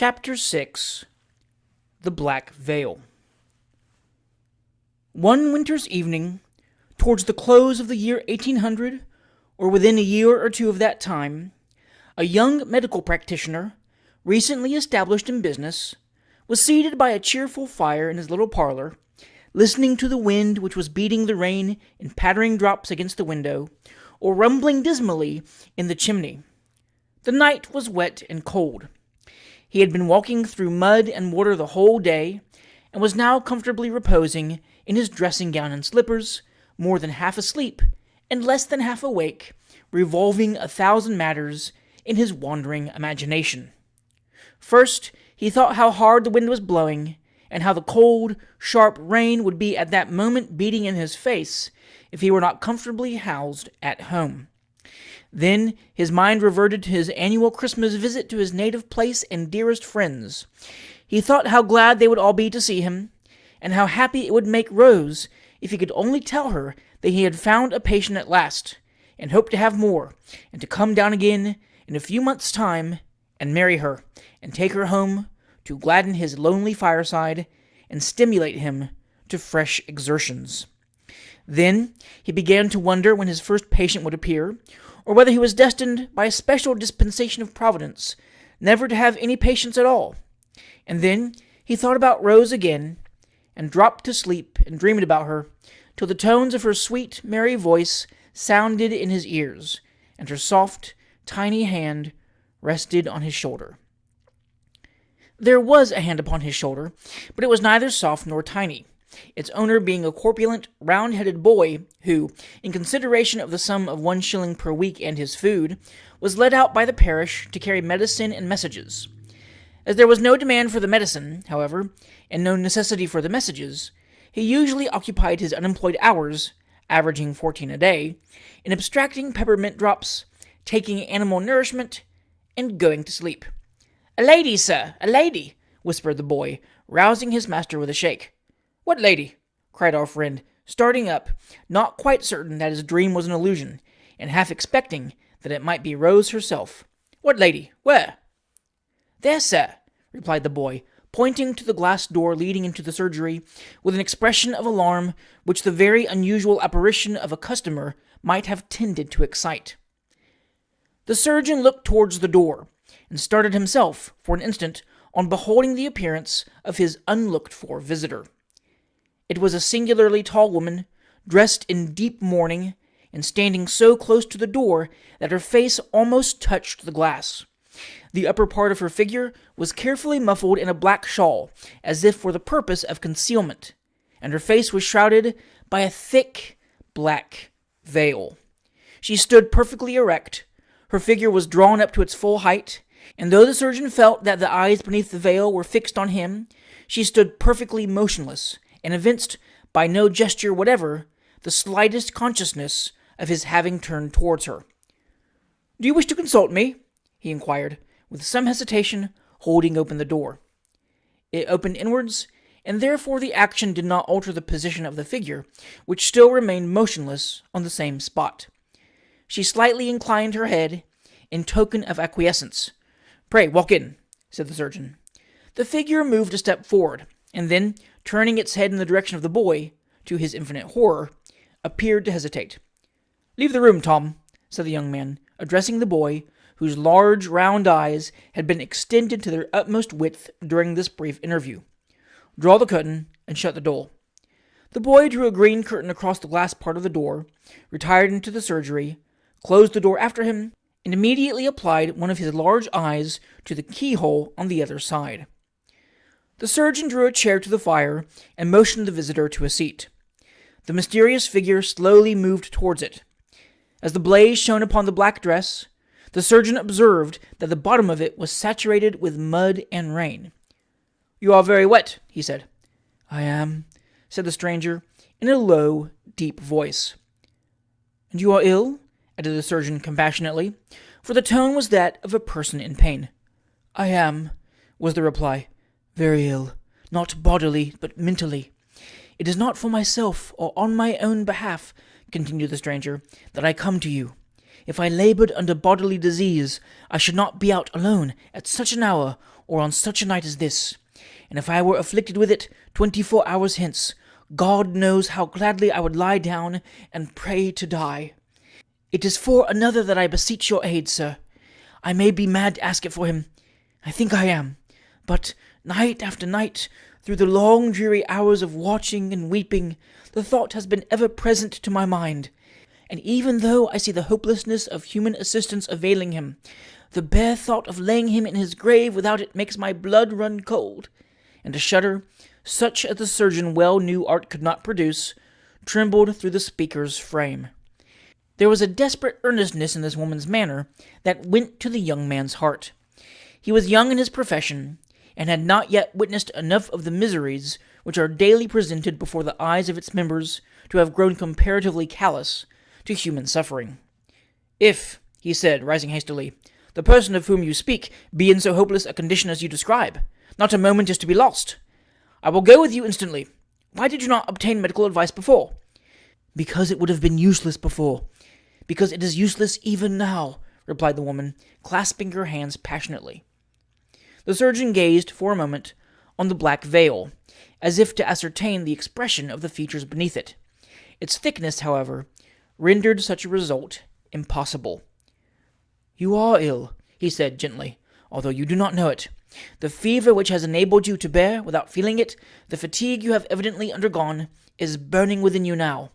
Chapter 6. The Black Veil. One winter's evening, towards the close of the year 1800, or within a year or two of that time, a young medical practitioner, recently established in business, was seated by a cheerful fire in his little parlor, listening to the wind which was beating the rain in pattering drops against the window, or rumbling dismally in the chimney. The night was wet and cold. He had been walking through mud and water the whole day, and was now comfortably reposing in his dressing gown and slippers, more than half asleep, and less than half awake, revolving 1,000 matters in his wandering imagination. First, he thought how hard the wind was blowing, and how the cold, sharp rain would be at that moment beating in his face if he were not comfortably housed at home. Then his mind reverted to his annual Christmas visit to his native place and dearest friends. He thought how glad they would all be to see him, and how happy it would make Rose if he could only tell her that he had found a patient at last, and hoped to have more, and to come down again in a few months' time, and marry her, and take her home to gladden his lonely fireside, and stimulate him to fresh exertions. Then he began to wonder when his first patient would appear, or whether he was destined by a special dispensation of Providence never to have any patients at all. And then he thought about Rose again, and dropped to sleep and dreamed about her, till the tones of her sweet, merry voice sounded in his ears, and her soft, tiny hand rested on his shoulder. There was a hand upon his shoulder, but it was neither soft nor tiny, its owner being a corpulent, round-headed boy who, in consideration of the sum of 1 shilling per week and his food, was let out by the parish to carry medicine and messages. As there was no demand for the medicine, however, and no necessity for the messages, he usually occupied his unemployed hours, averaging 14 a day, in abstracting peppermint drops, taking animal nourishment, and going to sleep. "A lady, sir, a lady," whispered the boy, rousing his master with a shake. "What lady?" cried our friend, starting up, not quite certain that his dream was an illusion, and half expecting that it might be Rose herself. "What lady? Where?" "There, sir," replied the boy, pointing to the glass door leading into the surgery, with an expression of alarm which the very unusual apparition of a customer might have tended to excite. The surgeon looked towards the door, and started himself, for an instant, on beholding the appearance of his unlooked-for visitor. It was a singularly tall woman, dressed in deep mourning, and standing so close to the door that her face almost touched the glass. The upper part of her figure was carefully muffled in a black shawl, as if for the purpose of concealment, and her face was shrouded by a thick, black veil. She stood perfectly erect. Her figure was drawn up to its full height, and though the surgeon felt that the eyes beneath the veil were fixed on him, she stood perfectly motionless, and evinced, by no gesture whatever, the slightest consciousness of his having turned towards her. "Do you wish to consult me?" he inquired, with some hesitation, holding open the door. It opened inwards, and therefore the action did not alter the position of the figure, which still remained motionless on the same spot. She slightly inclined her head, in token of acquiescence. "Pray, walk in," said the surgeon. The figure moved a step forward, and then, turning its head in the direction of the boy, to his infinite horror, appeared to hesitate. "Leave the room, Tom," said the young man, addressing the boy, whose large, round eyes had been extended to their utmost width during this brief interview. "Draw the curtain, and shut the door." The boy drew a green curtain across the glass part of the door, retired into the surgery, closed the door after him, and immediately applied one of his large eyes to the keyhole on the other side. The surgeon drew a chair to the fire, and motioned the visitor to a seat. The mysterious figure slowly moved towards it. As the blaze shone upon the black dress, the surgeon observed that the bottom of it was saturated with mud and rain. "You are very wet," he said. "I am," said the stranger, in a low, deep voice. "And you are ill?" added the surgeon compassionately, for the tone was that of a person in pain. "I am," was the reply. "Very ill, not bodily, but mentally. It is not for myself, or on my own behalf," continued the stranger, "that I come to you. If I labored under bodily disease, I should not be out alone at such an hour or on such a night as this. And if I were afflicted with it 24 hours hence, God knows how gladly I would lie down and pray to die. It is for another that I beseech your aid, sir. I may be mad to ask it for him. I think I am. But night after night, through the long dreary hours of watching and weeping, the thought has been ever present to my mind. And even though I see the hopelessness of human assistance availing him, the bare thought of laying him in his grave without it makes my blood run cold. And a shudder, such as the surgeon well knew art could not produce, trembled through the speaker's frame. There was a desperate earnestness in this woman's manner that went to the young man's heart. He was young in his profession, and had not yet witnessed enough of the miseries which are daily presented before the eyes of its members to have grown comparatively callous to human suffering. If, he said, rising hastily, the person of whom you speak be in so hopeless a condition as you describe, not a moment is to be lost. I will go with you instantly. Why did you not obtain medical advice before? Because it would have been useless before. Because it is useless even now, replied the woman, clasping her hands passionately. The surgeon gazed for a moment on the black veil, as if to ascertain the expression of the features beneath it. Its thickness, however, rendered such a result impossible. You are ill, he said gently, although you do not know it. The fever which has enabled you to bear, without feeling it, the fatigue you have evidently undergone, is burning within you now.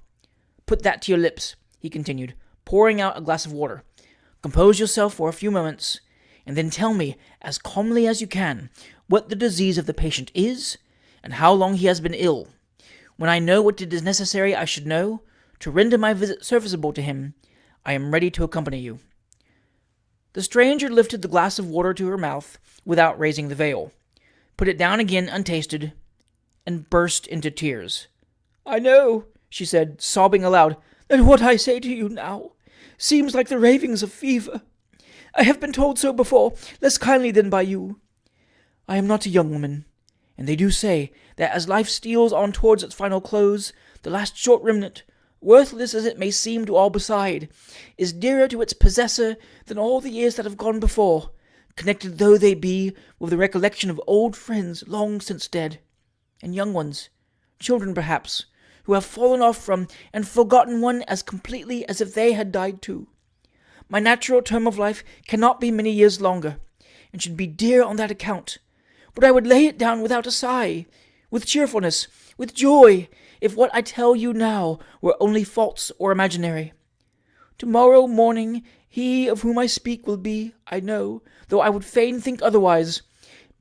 Put that to your lips, he continued, pouring out a glass of water. Compose yourself for a few moments, and then tell me, as calmly as you can, what the disease of the patient is, and how long he has been ill. When I know what it is necessary I should know, to render my visit serviceable to him, I am ready to accompany you. The stranger lifted the glass of water to her mouth without raising the veil, put it down again untasted, and burst into tears. I know, she said, sobbing aloud, that what I say to you now seems like the ravings of fever. I have been told so before, less kindly than by you. I am not a young woman, and they do say that as life steals on towards its final close, the last short remnant, worthless as it may seem to all beside, is dearer to its possessor than all the years that have gone before, connected though they be with the recollection of old friends long since dead, and young ones, children perhaps, who have fallen off from and forgotten one as completely as if they had died too. My natural term of life cannot be many years longer, and should be dear on that account, but I would lay it down without a sigh, with cheerfulness, with joy, if what I tell you now were only false or imaginary. Tomorrow morning he of whom I speak will be, I know, though I would fain think otherwise,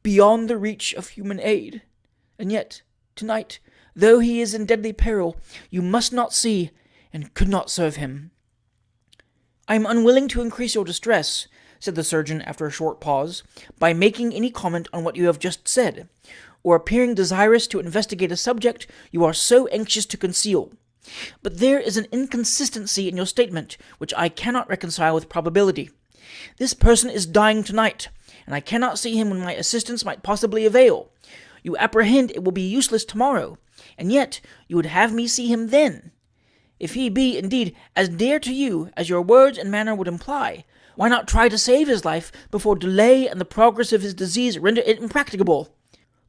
beyond the reach of human aid. And yet, tonight, though he is in deadly peril, you must not see, and could not serve him. I am unwilling to increase your distress, said the surgeon after a short pause, by making any comment on what you have just said, or appearing desirous to investigate a subject you are so anxious to conceal. But there is an inconsistency in your statement which I cannot reconcile with probability. This person is dying tonight, and I cannot see him when my assistance might possibly avail. You apprehend it will be useless tomorrow, and yet you would have me see him then. If he be, indeed, as dear to you as your words and manner would imply, why not try to save his life before delay and the progress of his disease render it impracticable?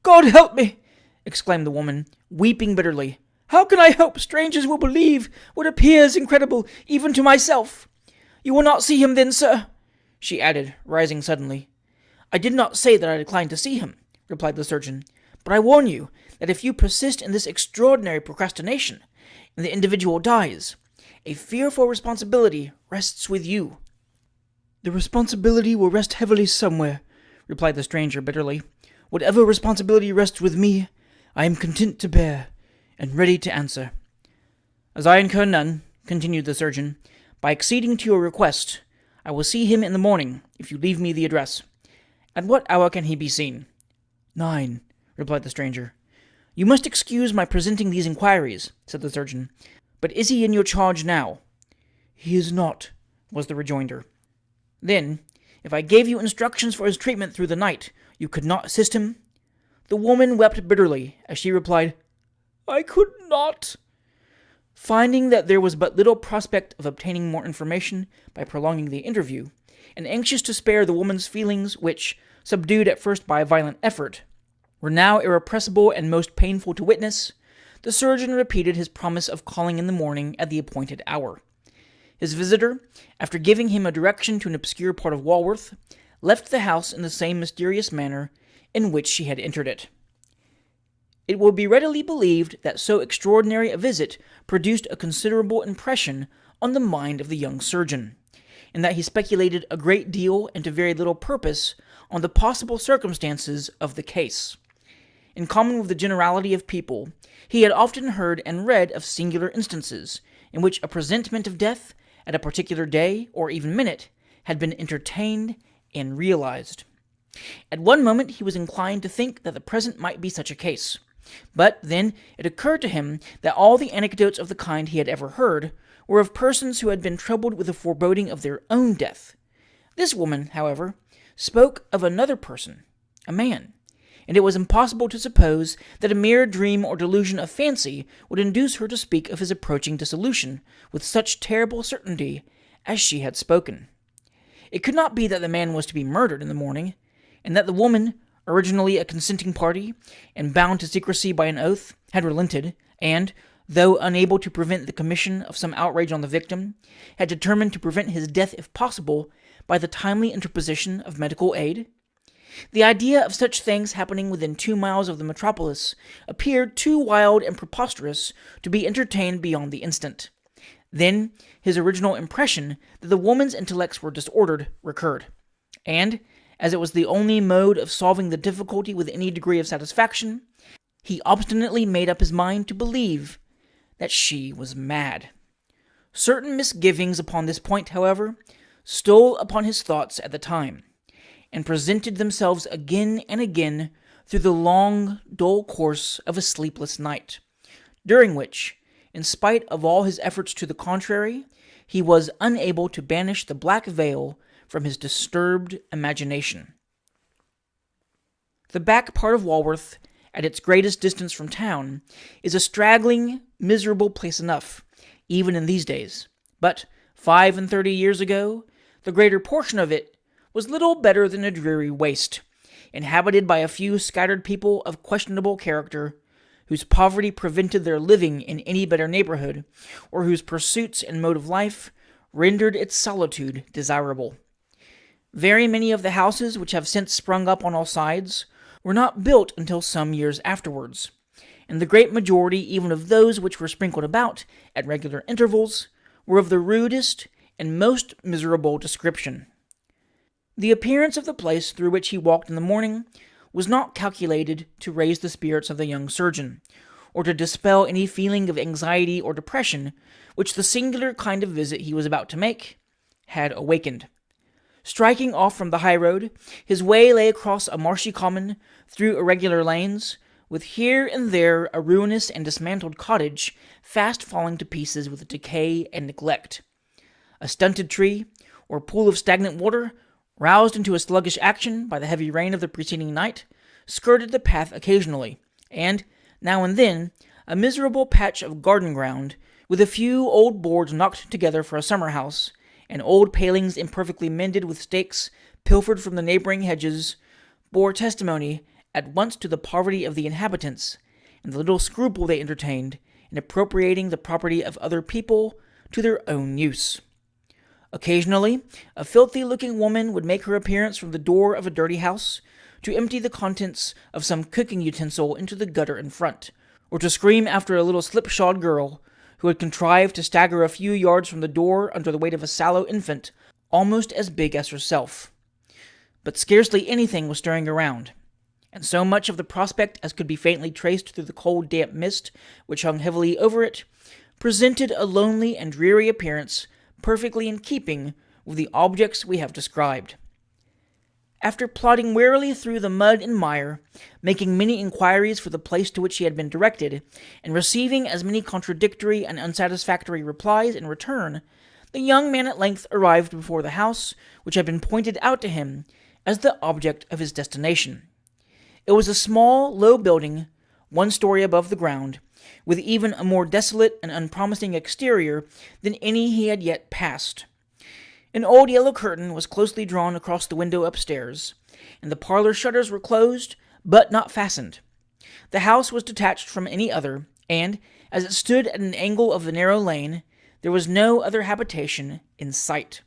God help me! Exclaimed the woman, weeping bitterly. How can I hope strangers will believe what appears incredible even to myself? You will not see him then, sir? She added, rising suddenly. I did not say that I declined to see him, replied the surgeon, but I warn you that if you persist in this extraordinary procrastination, and the individual dies, a fearful responsibility rests with you. The responsibility will rest heavily somewhere, replied the stranger bitterly. Whatever responsibility rests with me, I am content to bear, and ready to answer. As I incur none, continued the surgeon, by acceding to your request, I will see him in the morning, if you leave me the address. At what hour can he be seen? 9, replied the stranger. You must excuse my presenting these inquiries, said the surgeon, but is he in your charge now? He is not, was the rejoinder. Then, if I gave you instructions for his treatment through the night, you could not assist him? The woman wept bitterly, as she replied, I could not. Finding that there was but little prospect of obtaining more information by prolonging the interview, and anxious to spare the woman's feelings which, subdued at first by a violent effort, were now irrepressible and most painful to witness, the surgeon repeated his promise of calling in the morning at the appointed hour. His visitor, after giving him a direction to an obscure part of Walworth, left the house in the same mysterious manner in which she had entered it. It will be readily believed that so extraordinary a visit produced a considerable impression on the mind of the young surgeon, and that he speculated a great deal and to very little purpose on the possible circumstances of the case. In common with the generality of people, he had often heard and read of singular instances in which a presentiment of death at a particular day or even minute had been entertained and realized. At one moment he was inclined to think that the present might be such a case, but then it occurred to him that all the anecdotes of the kind he had ever heard were of persons who had been troubled with the foreboding of their own death. This woman, however, spoke of another person, a man, and it was impossible to suppose that a mere dream or delusion of fancy would induce her to speak of his approaching dissolution with such terrible certainty as she had spoken. It could not be that the man was to be murdered in the morning, and that the woman, originally a consenting party, and bound to secrecy by an oath, had relented, and, though unable to prevent the commission of some outrage on the victim, had determined to prevent his death if possible by the timely interposition of medical aid? The idea of such things happening within 2 miles of the metropolis appeared too wild and preposterous to be entertained beyond the instant. Then his original impression that the woman's intellects were disordered recurred, and, as it was the only mode of solving the difficulty with any degree of satisfaction, he obstinately made up his mind to believe that she was mad. Certain misgivings upon this point, however, stole upon his thoughts at the time, and presented themselves again and again through the long, dull course of a sleepless night, during which, in spite of all his efforts to the contrary, he was unable to banish the black veil from his disturbed imagination. The back part of Walworth, at its greatest distance from town, is a straggling, miserable place enough, even in these days. But 35 years ago, the greater portion of it was little better than a dreary waste, inhabited by a few scattered people of questionable character, whose poverty prevented their living in any better neighborhood, or whose pursuits and mode of life rendered its solitude desirable. Very many of the houses which have since sprung up on all sides were not built until some years afterwards, and the great majority even of those which were sprinkled about at regular intervals were of the rudest and most miserable description. The appearance of the place through which he walked in the morning was not calculated to raise the spirits of the young surgeon, or to dispel any feeling of anxiety or depression which the singular kind of visit he was about to make had awakened. Striking off from the high road, his way lay across a marshy common, through irregular lanes, with here and there a ruinous and dismantled cottage fast falling to pieces with decay and neglect. A stunted tree, or pool of stagnant water, roused into a sluggish action by the heavy rain of the preceding night, skirted the path occasionally, and, now and then, a miserable patch of garden ground, with a few old boards knocked together for a summer-house, and old palings imperfectly mended with stakes pilfered from the neighboring hedges, bore testimony at once to the poverty of the inhabitants, and the little scruple they entertained in appropriating the property of other people to their own use. Occasionally, a filthy-looking woman would make her appearance from the door of a dirty house, to empty the contents of some cooking utensil into the gutter in front, or to scream after a little slipshod girl, who had contrived to stagger a few yards from the door under the weight of a sallow infant almost as big as herself. But scarcely anything was stirring around, and so much of the prospect as could be faintly traced through the cold damp mist which hung heavily over it presented a lonely and dreary appearance perfectly in keeping with the objects we have described. After plodding wearily through the mud and mire, making many inquiries for the place to which he had been directed, and receiving as many contradictory and unsatisfactory replies in return, the young man at length arrived before the house which had been pointed out to him as the object of his destination. It was a small, low building, 1 story above the ground, with even a more desolate and unpromising exterior than any he had yet passed. An old yellow curtain was closely drawn across the window upstairs, and the parlor shutters were closed, but not fastened. The house was detached from any other, and, as it stood at an angle of the narrow lane, there was no other habitation in sight.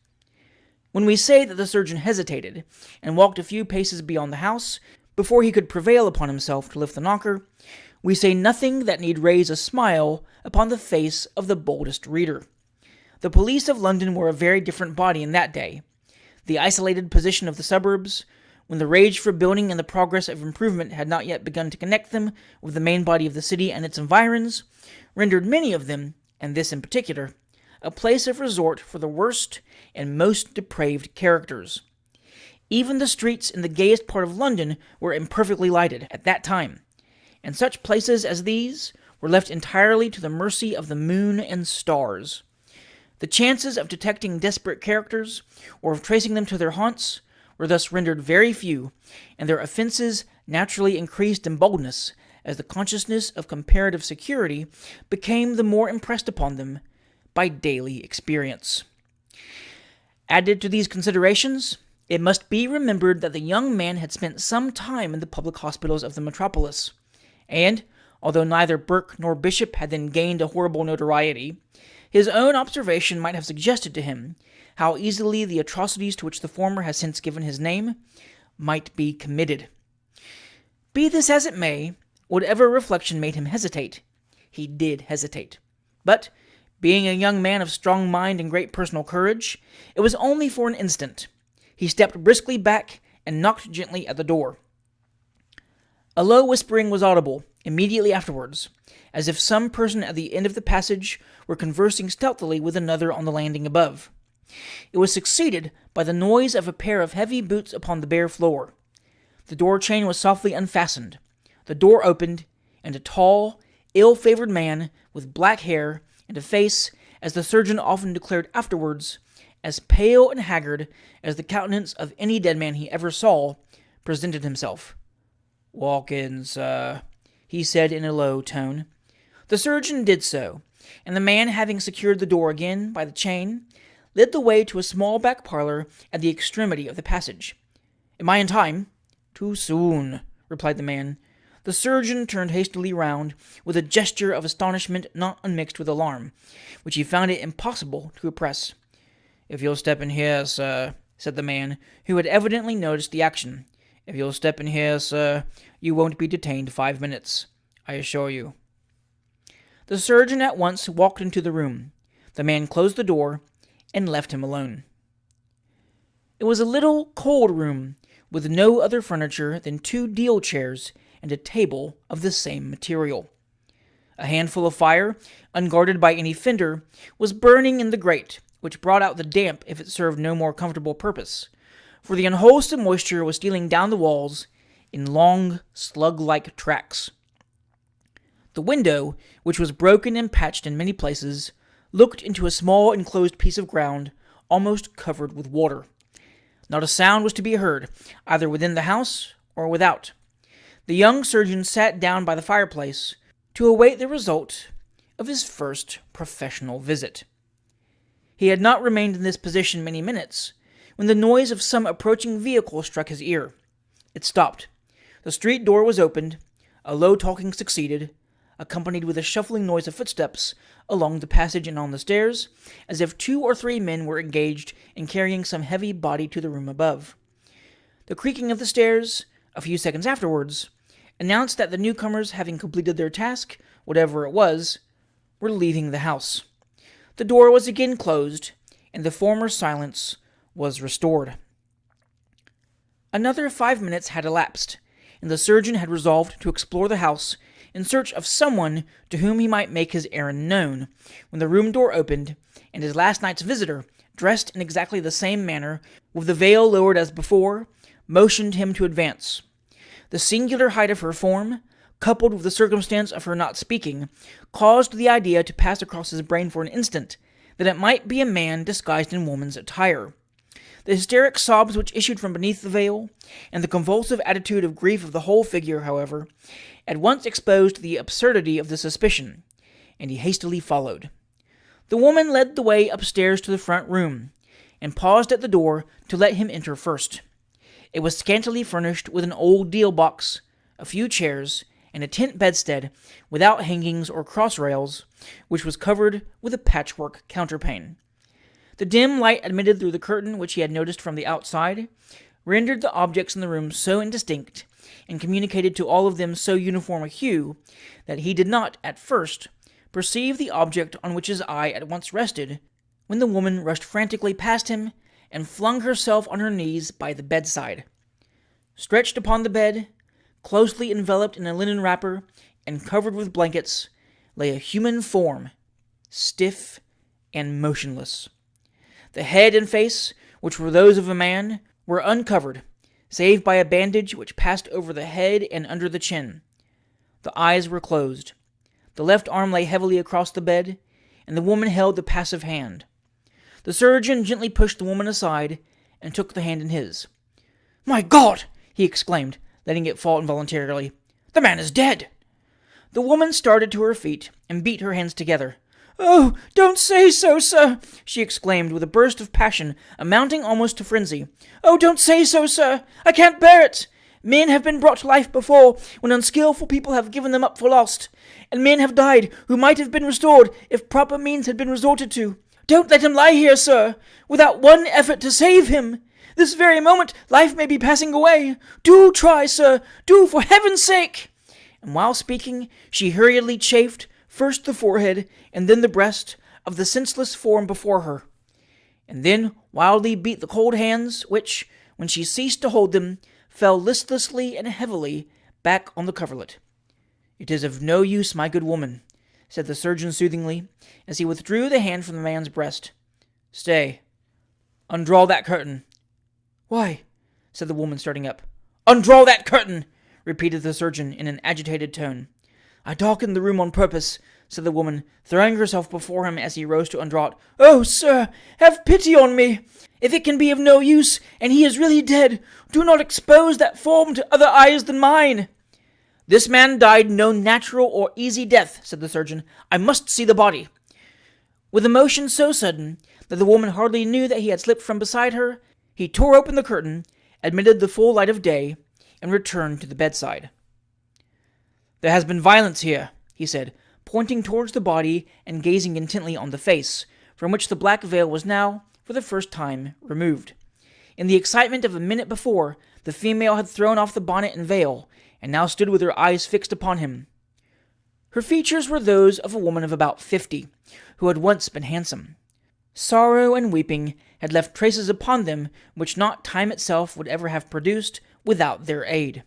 When we say that the surgeon hesitated, and walked a few paces beyond the house, before he could prevail upon himself to lift the knocker, we say nothing that need raise a smile upon the face of the boldest reader. The police of London were a very different body in that day. The isolated position of the suburbs, when the rage for building and the progress of improvement had not yet begun to connect them with the main body of the city and its environs, rendered many of them, and this in particular, a place of resort for the worst and most depraved characters. Even the streets in the gayest part of London were imperfectly lighted at that time, and such places as these were left entirely to the mercy of the moon and stars. The chances of detecting desperate characters, or of tracing them to their haunts, were thus rendered very few, and their offenses naturally increased in boldness as the consciousness of comparative security became the more impressed upon them by daily experience. Added to these considerations, it must be remembered that the young man had spent some time in the public hospitals of the metropolis, and, although neither Burke nor Bishop had then gained a horrible notoriety, his own observation might have suggested to him how easily the atrocities to which the former has since given his name might be committed. Be this as it may, whatever reflection made him hesitate, he did hesitate. But, being a young man of strong mind and great personal courage, it was only for an instant. He stepped briskly back and knocked gently at the door. A low whispering was audible immediately afterwards, as if some person at the end of the passage were conversing stealthily with another on the landing above. It was succeeded by the noise of a pair of heavy boots upon the bare floor. The door chain was softly unfastened. The door opened, and a tall, ill-favored man with black hair and a face, as the surgeon often declared afterwards, as pale and haggard as the countenance of any dead man he ever saw, presented himself. "Walk in, sir," he said in a low tone. The surgeon did so, and the man, having secured the door again by the chain, led the way to a small back parlor at the extremity of the passage. "Am I in time?" "Too soon," replied the man. The surgeon turned hastily round, with a gesture of astonishment not unmixed with alarm, which he found it impossible to repress. "If you'll step in here, sir," said the man, who had evidently noticed the action. "If you'll step in here, sir, you won't be detained 5 minutes, I assure you." The surgeon at once walked into the room. The man closed the door and left him alone. It was a little, cold room, with no other furniture than 2 deal chairs and a table of the same material. A handful of fire, unguarded by any fender, was burning in the grate, which brought out the damp if it served no more comfortable purpose, for the unwholesome moisture was stealing down the walls in long, slug-like tracks. The window, which was broken and patched in many places, looked into a small enclosed piece of ground almost covered with water. Not a sound was to be heard, either within the house or without. The young surgeon sat down by the fireplace to await the result of his first professional visit. He had not remained in this position many minutes when the noise of some approaching vehicle struck his ear. It stopped. The street door was opened. A low talking succeeded, accompanied with a shuffling noise of footsteps along the passage and on the stairs, as if 2 or 3 men were engaged in carrying some heavy body to the room above. The creaking of the stairs, a few seconds afterwards, announced that the newcomers, having completed their task, whatever it was, were leaving the house. The door was again closed, and the former silence was restored. Another 5 minutes had elapsed, and the surgeon had resolved to explore the house in search of someone to whom he might make his errand known, when the room door opened, and his last night's visitor, dressed in exactly the same manner, with the veil lowered as before, motioned him to advance. The singular height of her form, coupled with the circumstance of her not speaking, caused the idea to pass across his brain for an instant that it might be a man disguised in woman's attire. The hysteric sobs which issued from beneath the veil, and the convulsive attitude of grief of the whole figure, however, at once exposed the absurdity of the suspicion, and he hastily followed. The woman led the way upstairs to the front room, and paused at the door to let him enter first. It was scantily furnished with an old deal box, a few chairs, and a tent bedstead without hangings or cross rails, which was covered with a patchwork counterpane. The dim light admitted through the curtain which he had noticed from the outside rendered the objects in the room so indistinct, and communicated to all of them so uniform a hue, that he did not, at first, perceive the object on which his eye at once rested, when the woman rushed frantically past him, and flung herself on her knees by the bedside. Stretched upon the bed, closely enveloped in a linen wrapper, and covered with blankets, lay a human form, stiff and motionless. The head and face, which were those of a man, were uncovered, save by a bandage which passed over the head and under the chin. The eyes were closed. The left arm lay heavily across the bed, and the woman held the passive hand. The surgeon gently pushed the woman aside, and took the hand in his. "My God!" he exclaimed, letting it fall involuntarily. "The man is dead!" The woman started to her feet, and beat her hands together. "Oh, don't say so, sir!" she exclaimed, with a burst of passion amounting almost to frenzy. "Oh, don't say so, sir! I can't bear it! Men have been brought to life before, when unskilful people have given them up for lost, and men have died who might have been restored if proper means had been resorted to. Don't let him lie here, sir, without one effort to save him. This very moment life may be passing away. Do try, sir, do, for heaven's sake!" And while speaking, she hurriedly chafed first the forehead and then the breast of the senseless form before her, and then wildly beat the cold hands, which, when she ceased to hold them, fell listlessly and heavily back on the coverlet. "It is of no use, my good woman," said the surgeon soothingly, as he withdrew the hand from the man's breast. "Stay. Undraw that curtain." "Why?" said the woman, starting up. "Undraw that curtain!" repeated the surgeon in an agitated tone. "I darkened the room on purpose," said the woman, throwing herself before him as he rose to undraw it. "Oh, sir, have pity on me! If it can be of no use, and he is really dead, do not expose that form to other eyes than mine." "This man died no natural or easy death," said the surgeon. "I must see the body." With a motion so sudden that the woman hardly knew that he had slipped from beside her, he tore open the curtain, admitted the full light of day, and returned to the bedside. "There has been violence here," he said, pointing towards the body and gazing intently on the face, from which the black veil was now, for the first time, removed. In the excitement of a minute before, the female had thrown off the bonnet and veil, and now stood with her eyes fixed upon him. Her features were those of a woman of about 50, who had once been handsome. Sorrow and weeping had left traces upon them which not time itself would ever have produced without their aid.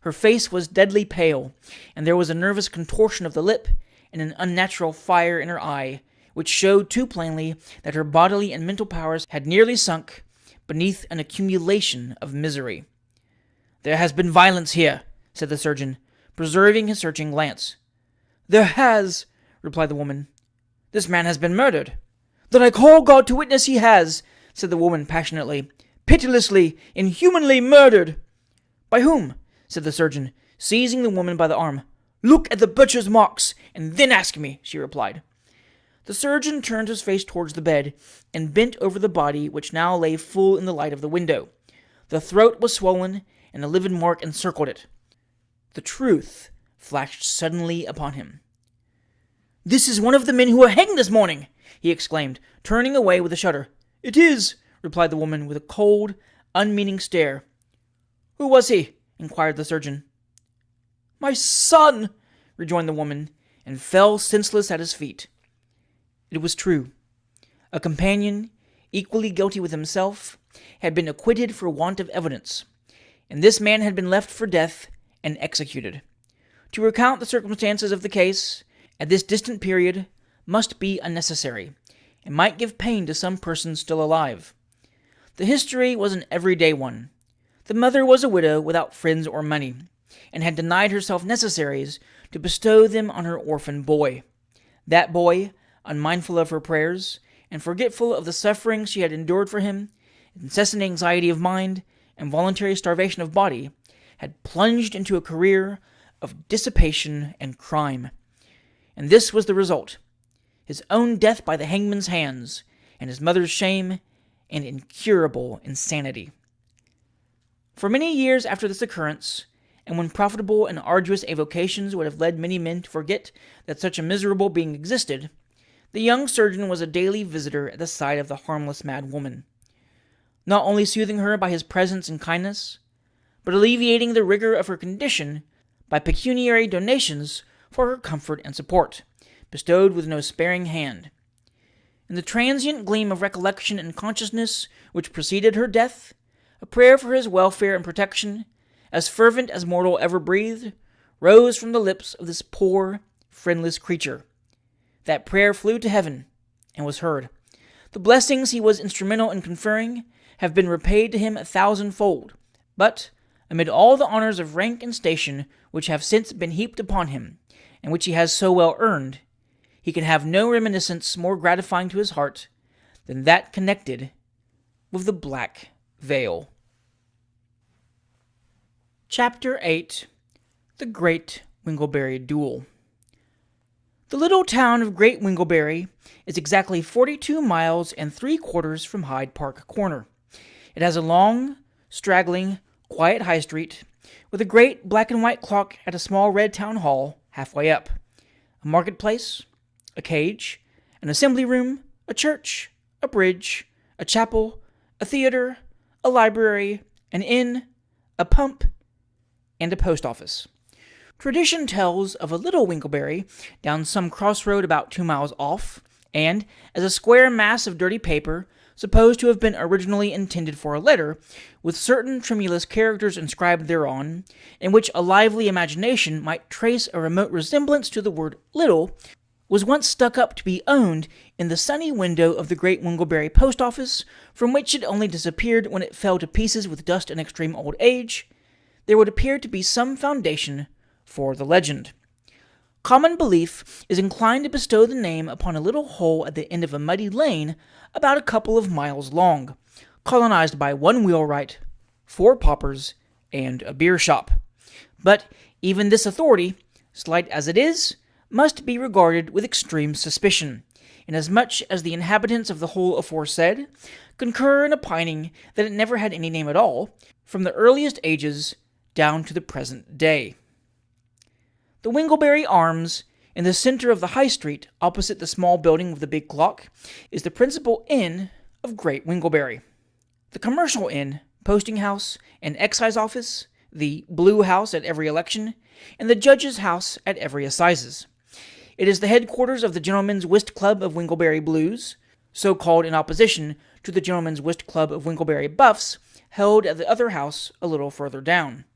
Her face was deadly pale, and there was a nervous contortion of the lip and an unnatural fire in her eye, which showed too plainly that her bodily and mental powers had nearly sunk beneath an accumulation of misery. "There has been violence here," said the surgeon, preserving his searching glance. "There has," replied the woman. "This man has been murdered." "Then I call God to witness he has," said the woman passionately. "Pitilessly, inhumanly murdered." "By whom?" said the surgeon, seizing the woman by the arm. "Look at the butcher's marks, and then ask me," she replied. The surgeon turned his face towards the bed, and bent over the body which now lay full in the light of the window. The throat was swollen, and a livid mark encircled it. The truth flashed suddenly upon him. "This is one of the men who were hanged this morning!" he exclaimed, turning away with a shudder. "It is," replied the woman, with a cold, unmeaning stare. "Who was he?" inquired the surgeon. "My son," rejoined the woman, and fell senseless at his feet. It was true. A companion, equally guilty with himself, had been acquitted for want of evidence, and this man had been left for death and executed. To recount the circumstances of the case, at this distant period, must be unnecessary, and might give pain to some persons still alive. The history was an everyday one. The mother was a widow without friends or money, and had denied herself necessaries to bestow them on her orphan boy. That boy, unmindful of her prayers, and forgetful of the sufferings she had endured for him, incessant anxiety of mind, and voluntary starvation of body, had plunged into a career of dissipation and crime. And this was the result: his own death by the hangman's hands, and his mother's shame and incurable insanity. For many years after this occurrence, and when profitable and arduous avocations would have led many men to forget that such a miserable being existed, the young surgeon was a daily visitor at the side of the harmless mad woman, not only soothing her by his presence and kindness, but alleviating the rigor of her condition by pecuniary donations for her comfort and support, bestowed with no sparing hand. In the transient gleam of recollection and consciousness which preceded her death, a prayer for his welfare and protection, as fervent as mortal ever breathed, rose from the lips of this poor, friendless creature. That prayer flew to heaven, and was heard. The blessings he was instrumental in conferring have been repaid to him 1,000-fold, but, amid all the honors of rank and station which have since been heaped upon him, and which he has so well earned, he can have no reminiscence more gratifying to his heart than that connected with the Black Veil. Chapter 8. The Great Winglebury Dual. The little town of Great Winglebury is exactly 42 miles and 3/4 from Hyde Park Corner. It has a long, straggling, quiet high street, with a great black and white clock at a small red town hall halfway up, a marketplace, a cage, an assembly room, a church, a bridge, a chapel, a theater, a library, an inn, a pump, and a post office. Tradition tells of a little Winglebury down some crossroad about 2 miles off, and as a square mass of dirty paper, supposed to have been originally intended for a letter, with certain tremulous characters inscribed thereon, in which a lively imagination might trace a remote resemblance to the word little, was once stuck up to be owned in the sunny window of the Great Winglebury post office, from which it only disappeared when it fell to pieces with dust and extreme old age, there would appear to be some foundation for the legend. Common belief is inclined to bestow the name upon a little hole at the end of a muddy lane about a couple of miles long, colonized by one wheelwright, 4 paupers, and a beer shop. But even this authority, slight as it is, must be regarded with extreme suspicion, inasmuch as the inhabitants of the hole aforesaid concur in opining that it never had any name at all, from the earliest ages down to the present day. The Winglebury Arms, in the center of the High Street, opposite the small building with the big clock, is the principal inn of Great Winglebury. The commercial inn, posting house, and excise office, the Blue House at every election, and the Judge's House at every assizes. It is the headquarters of the Gentlemen's Whist Club of Winglebury Blues, so called in opposition to the Gentlemen's Whist Club of Winglebury Buffs, held at the other house a little further down.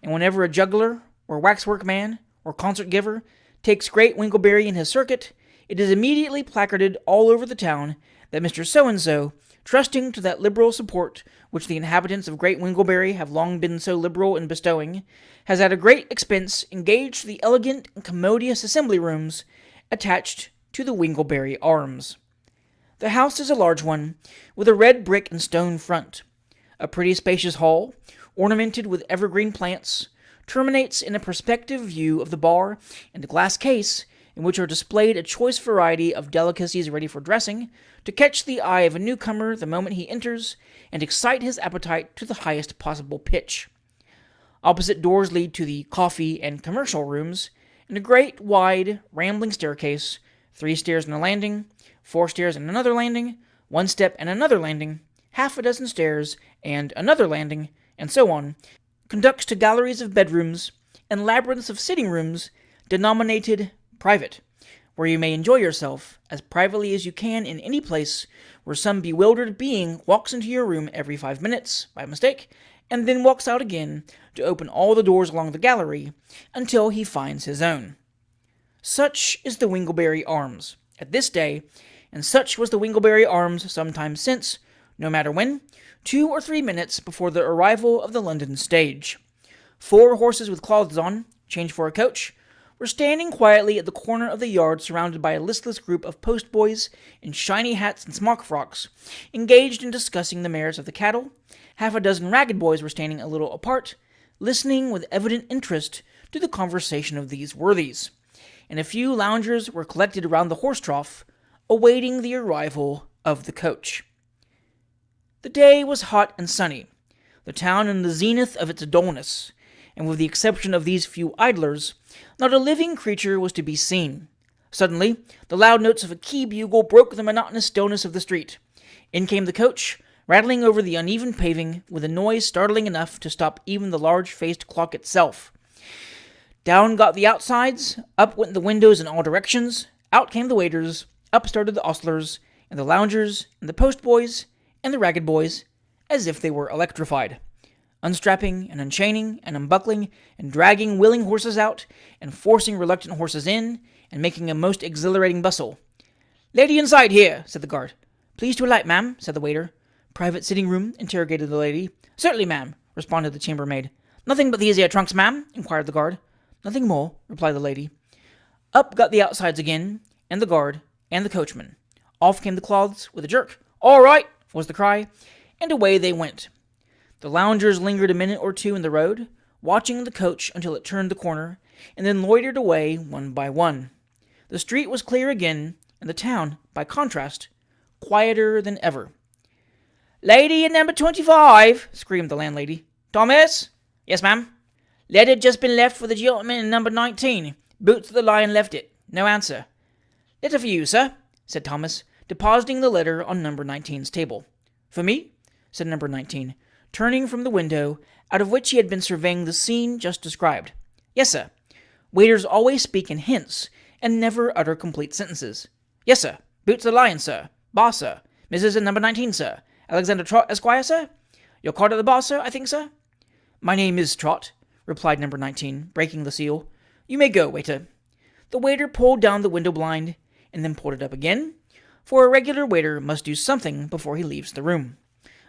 And whenever a juggler, or waxwork man, or concert giver takes Great Winglebury in his circuit, it is immediately placarded all over the town that Mr. So-and-so, trusting to that liberal support which the inhabitants of Great Winglebury have long been so liberal in bestowing, has at a great expense engaged the elegant and commodious assembly rooms attached to the Winglebury Arms. The house is a large one, with a red brick and stone front. A pretty spacious hall, ornamented with evergreen plants, terminates in a perspective view of the bar and a glass case in which are displayed a choice variety of delicacies ready for dressing, to catch the eye of a newcomer the moment he enters and excite his appetite to the highest possible pitch. Opposite doors lead to the coffee and commercial rooms, and a great, wide, rambling staircase, 3 stairs and a landing, 4 stairs and another landing, 1 step and another landing, half a dozen stairs and another landing, and so on, conducts to galleries of bedrooms and labyrinths of sitting rooms denominated private, where you may enjoy yourself as privately as you can in any place where some bewildered being walks into your room every 5 minutes, by mistake, and then walks out again to open all the doors along the gallery until he finds his own. Such is the Winglebury Arms at this day, and such was the Winglebury Arms some time since, no matter when, 2 or 3 minutes before the arrival of the London stage. 4 horses with cloths on, changed for a coach, were standing quietly at the corner of the yard surrounded by a listless group of postboys in shiny hats and smock frocks, engaged in discussing the merits of the cattle. Half a dozen ragged boys were standing a little apart, listening with evident interest to the conversation of these worthies, and a few loungers were collected around the horse trough, awaiting the arrival of the coach. The day was hot and sunny, the town in the zenith of its dullness, and with the exception of these few idlers, not a living creature was to be seen. Suddenly, the loud notes of a key bugle broke the monotonous stillness of the street. In came the coach, rattling over the uneven paving with a noise startling enough to stop even the large-faced clock itself. Down got the outsides, up went the windows in all directions, out came the waiters, up started the ostlers, and the loungers, and the postboys, and the ragged boys, as if they were electrified, unstrapping and unchaining and unbuckling and dragging willing horses out and forcing reluctant horses in and making a most exhilarating bustle. "Lady inside here," said the guard. "Please to alight, ma'am," said the waiter. "Private sitting room?" interrogated the lady. "Certainly, ma'am," responded the chambermaid. "Nothing but these here trunks, ma'am?" inquired the guard. "Nothing more," replied the lady. Up got the outsides again, and the guard, and the coachman. Off came the cloths with a jerk. "All right," was the cry, and away they went. The loungers lingered a minute or two in the road, watching the coach until it turned the corner, and then loitered away one by one. The street was clear again, and the town, by contrast, quieter than ever. "Lady in number 25, screamed the landlady. "Thomas?" "Yes, ma'am." "Letter just been left for the gentleman in number 19. Boots of the Lion left it. No answer." "Letter for you, sir," said Thomas, depositing the letter on number 19's table. "For me?" said number 19, turning from the window, out of which he had been surveying the scene just described. "Yes, sir. Waiters always speak in hints, and never utter complete sentences. Yes, sir. Boots of the Lion, sir. Bar, sir. Mrs. in number 19, sir. Alexander Trott, Esquire, sir. Your card at the bar, sir, I think, sir." "My name is Trott," replied number 19, breaking the seal. "You may go, waiter." The waiter pulled down the window blind, and then pulled it up again, for a regular waiter must do something before he leaves the room.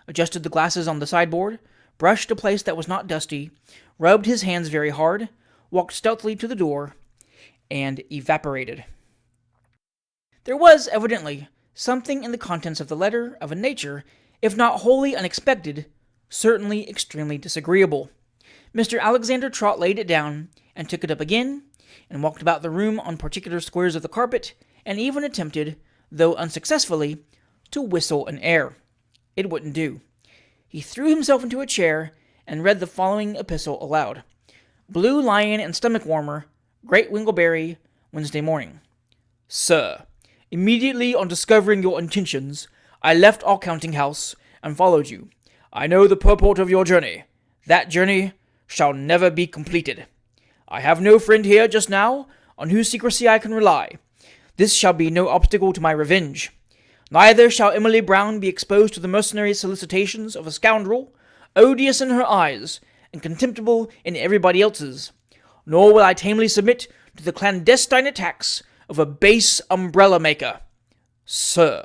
Adjusted the glasses on the sideboard, brushed a place that was not dusty, rubbed his hands very hard, walked stealthily to the door, and evaporated. There was, evidently, something in the contents of the letter of a nature, if not wholly unexpected, certainly extremely disagreeable. Mr. Alexander Trott laid it down, and took it up again, and walked about the room on particular squares of the carpet, and even attempted, though unsuccessfully, to whistle an air. It wouldn't do. He threw himself into a chair, and read the following epistle aloud. "Blue Lion and Stomach Warmer, Great Winglebury, Wednesday morning. Sir, immediately on discovering your intentions, I left our counting-house, and followed you. I know the purport of your journey. That journey shall never be completed. I have no friend here just now, on whose secrecy I can rely. This shall be no obstacle to my revenge. Neither shall Emily Brown be exposed to the mercenary solicitations of a scoundrel, odious in her eyes, and contemptible in everybody else's. Nor will I tamely submit to the clandestine attacks of a base umbrella-maker. Sir,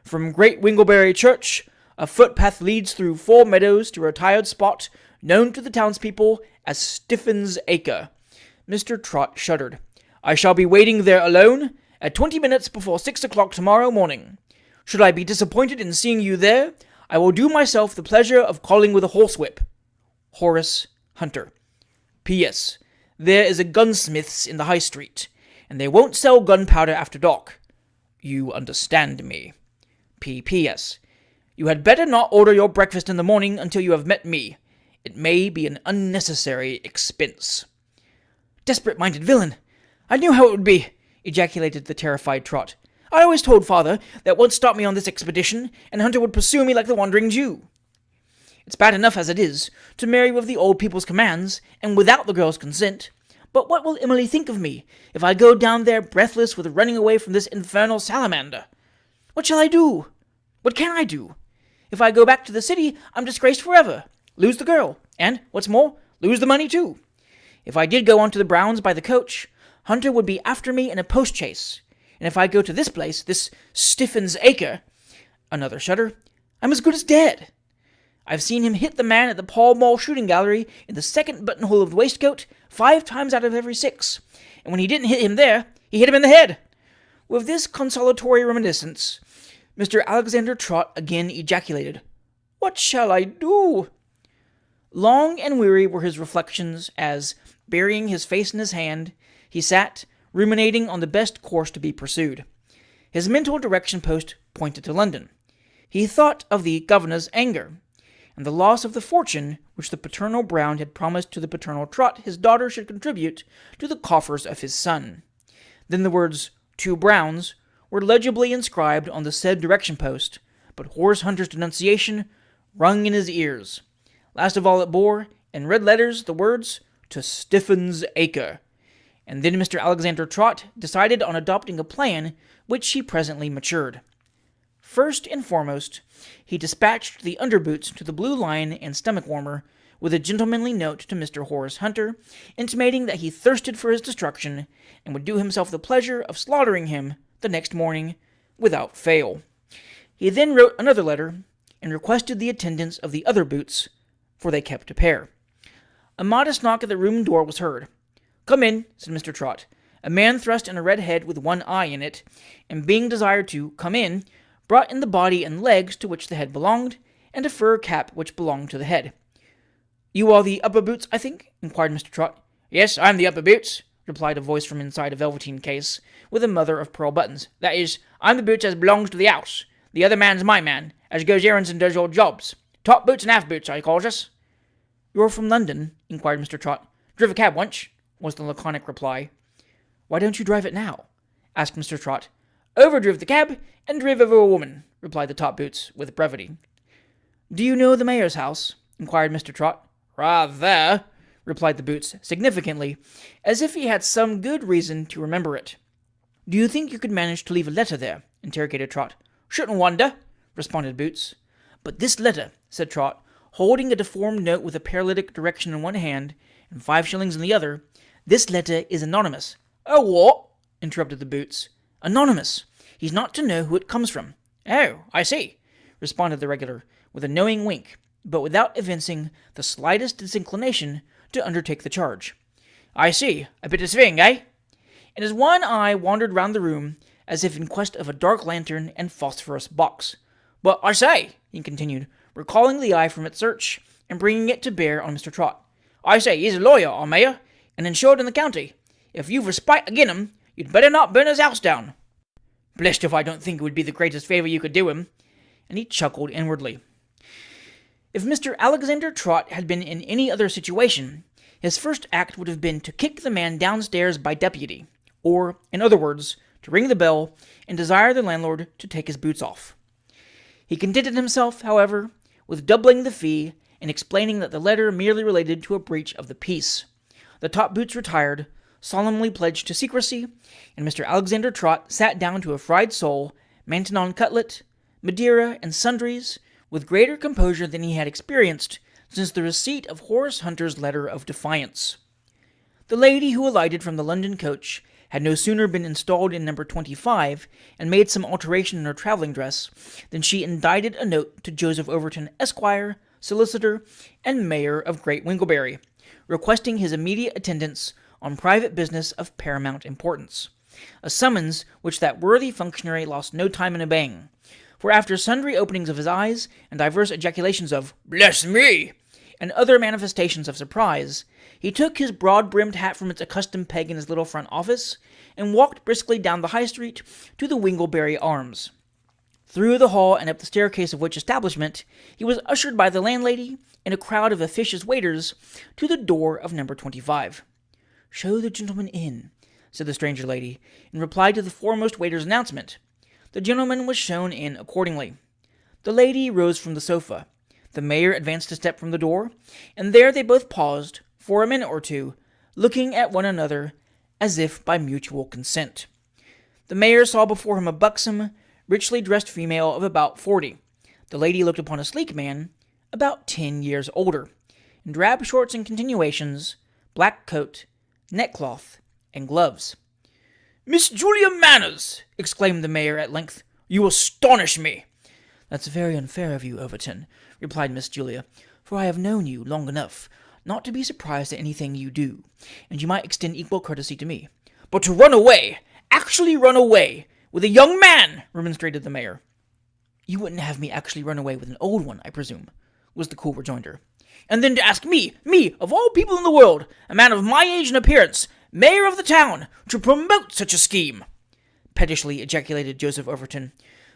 from Great Winglebury Church, a footpath leads through 4 meadows to a retired spot known to the townspeople as Stiffin's Acre." Mr. Trott shuddered. "I shall be waiting there alone at 20 minutes before 6 o'clock tomorrow morning. Should I be disappointed in seeing you there, I will do myself the pleasure of calling with a horsewhip. Horace Hunter. P.S. There is a gunsmith's in the High Street, and they won't sell gunpowder after dark. You understand me. P.P.S. You had better not order your breakfast in the morning until you have met me. It may be an unnecessary expense." "Desperate-minded villain! I knew how it would be!" ejaculated the terrified Trott. "I always told father that once start me on this expedition, and Hunter would pursue me like the wandering Jew. It's bad enough as it is, to marry with the old people's commands, and without the girl's consent. But what will Emily think of me, if I go down there breathless with running away from this infernal salamander? What shall I do? What can I do? If I go back to the city, I'm disgraced forever, lose the girl, and, what's more, lose the money too. If I did go on to the Browns by the coach, Hunter would be after me in a post-chaise, and if I go to this place, this Stiffin's Acre," another shudder, "I'm as good as dead. I've seen him hit the man at the Pall Mall shooting gallery in the second buttonhole of the waistcoat 5 times out of every 6. And when he didn't hit him there, he hit him in the head. With this consolatory reminiscence, Mr. Alexander Trott again ejaculated, "What shall I do?" Long and weary were his reflections as, burying his face in his hand, he sat, ruminating on the best course to be pursued. His mental direction post pointed to London. He thought of the governor's anger, and the loss of the fortune which the paternal Brown had promised to the paternal Trott his daughter should contribute to the coffers of his son. Then the words, "Two Browns," were legibly inscribed on the said direction post, but Horace Hunter's denunciation rung in his ears. Last of all it bore, in red letters, the words, "To Stiffun's Acre," and then Mr. Alexander Trott decided on adopting a plan which he presently matured. First and foremost, he dispatched the underboots to the Blue Lion and Stomach Warmer, with a gentlemanly note to Mr. Horace Hunter, intimating that he thirsted for his destruction, and would do himself the pleasure of slaughtering him the next morning, without fail. He then wrote another letter, and requested the attendance of the other boots, for they kept a pair. A modest knock at the room door was heard. "Come in," said Mr. Trott. A man thrust in a red head with one eye in it, and being desired to "come in," brought in the body and legs to which the head belonged, and a fur cap which belonged to the head. "You are the upper boots, I think?" inquired Mr. Trott. "Yes, I'm the upper boots," replied a voice from inside a velveteen case, with a mother-of-pearl buttons. "That is, I'm the boots as belongs to the house. The other man's my man, as goes errands and does your jobs. Top boots and half boots, I calls us." "You're from London?" inquired Mr. Trott. "Driv a cab once," was the laconic reply. "Why don't you drive it now?" asked Mr. Trott. "Overdriv the cab, and driv over a woman," replied the top boots, with brevity. "Do you know the mayor's house?" inquired Mr. Trott. "Rather," replied the boots, significantly, as if he had some good reason to remember it. "Do you think you could manage to leave a letter there?" interrogated Trott. "Shouldn't wonder," responded Boots. "But this letter," said Trott, holding a deformed note with a paralytic direction in one hand and 5 shillings in the other, "this letter is anonymous." "Oh, what?" interrupted the Boots. "Anonymous. He's not to know who it comes from." "Oh, I see," responded the regular, with a knowing wink, but without evincing the slightest disinclination to undertake the charge. "I see. A bit of swing, eh?" And his one eye wandered round the room, as if in quest of a dark lantern and phosphorus box. "But I say," he continued, recalling the eye from its search, and bringing it to bear on Mr. Trott. "I say, he's a lawyer, our mayor, and insured in the county. If you've a spite agin him, you'd better not burn his house down. Blest if I don't think it would be the greatest favour you could do him." And he chuckled inwardly. If Mr. Alexander Trott had been in any other situation, his first act would have been to kick the man downstairs by deputy, or, in other words, to ring the bell and desire the landlord to take his boots off. He contented himself, however, with doubling the fee and explaining that the letter merely related to a breach of the peace. The top boots retired, solemnly pledged to secrecy, and Mr. Alexander Trott sat down to a fried sole, Maintenon cutlet, Madeira, and sundries, with greater composure than he had experienced since the receipt of Horace Hunter's letter of defiance. The lady who alighted from the London coach had no sooner been installed in number 25 and made some alteration in her travelling dress than she indited a note to Joseph Overton, Esquire, solicitor, and mayor of Great Winglebury, requesting his immediate attendance on private business of paramount importance, a summons which that worthy functionary lost no time in obeying, for after sundry openings of his eyes and divers ejaculations of "Bless me!" and other manifestations of surprise, he took his broad-brimmed hat from its accustomed peg in his little front office, and walked briskly down the High Street to the Winglebury Arms. Through the hall and up the staircase of which establishment, he was ushered by the landlady and a crowd of officious waiters to the door of number 25. "Show the gentleman in," said the stranger lady, in reply to the foremost waiter's announcement. The gentleman was shown in accordingly. The lady rose from the sofa. The mayor advanced a step from the door, and there they both paused, for a minute or two, looking at one another, as if by mutual consent. The mayor saw before him a buxom, richly dressed female of about 40. The lady looked upon a sleek man, about 10 years older, in drab shorts and continuations, black coat, neckcloth, and gloves. "Miss Julia Manners!" exclaimed the mayor at length. "You astonish me!" "That's very unfair of you, Overton," replied Miss Julia, "for I have known you long enough not to be surprised at anything you do, and you might extend equal courtesy to me." "But to run away, actually run away, with a young man," remonstrated the mayor. "You wouldn't have me actually run away with an old one, I presume," was the cool rejoinder. "And then to ask me, of all people in the world, a man of my age and appearance, mayor of the town, to promote such a scheme!" pettishly ejaculated Joseph Overton,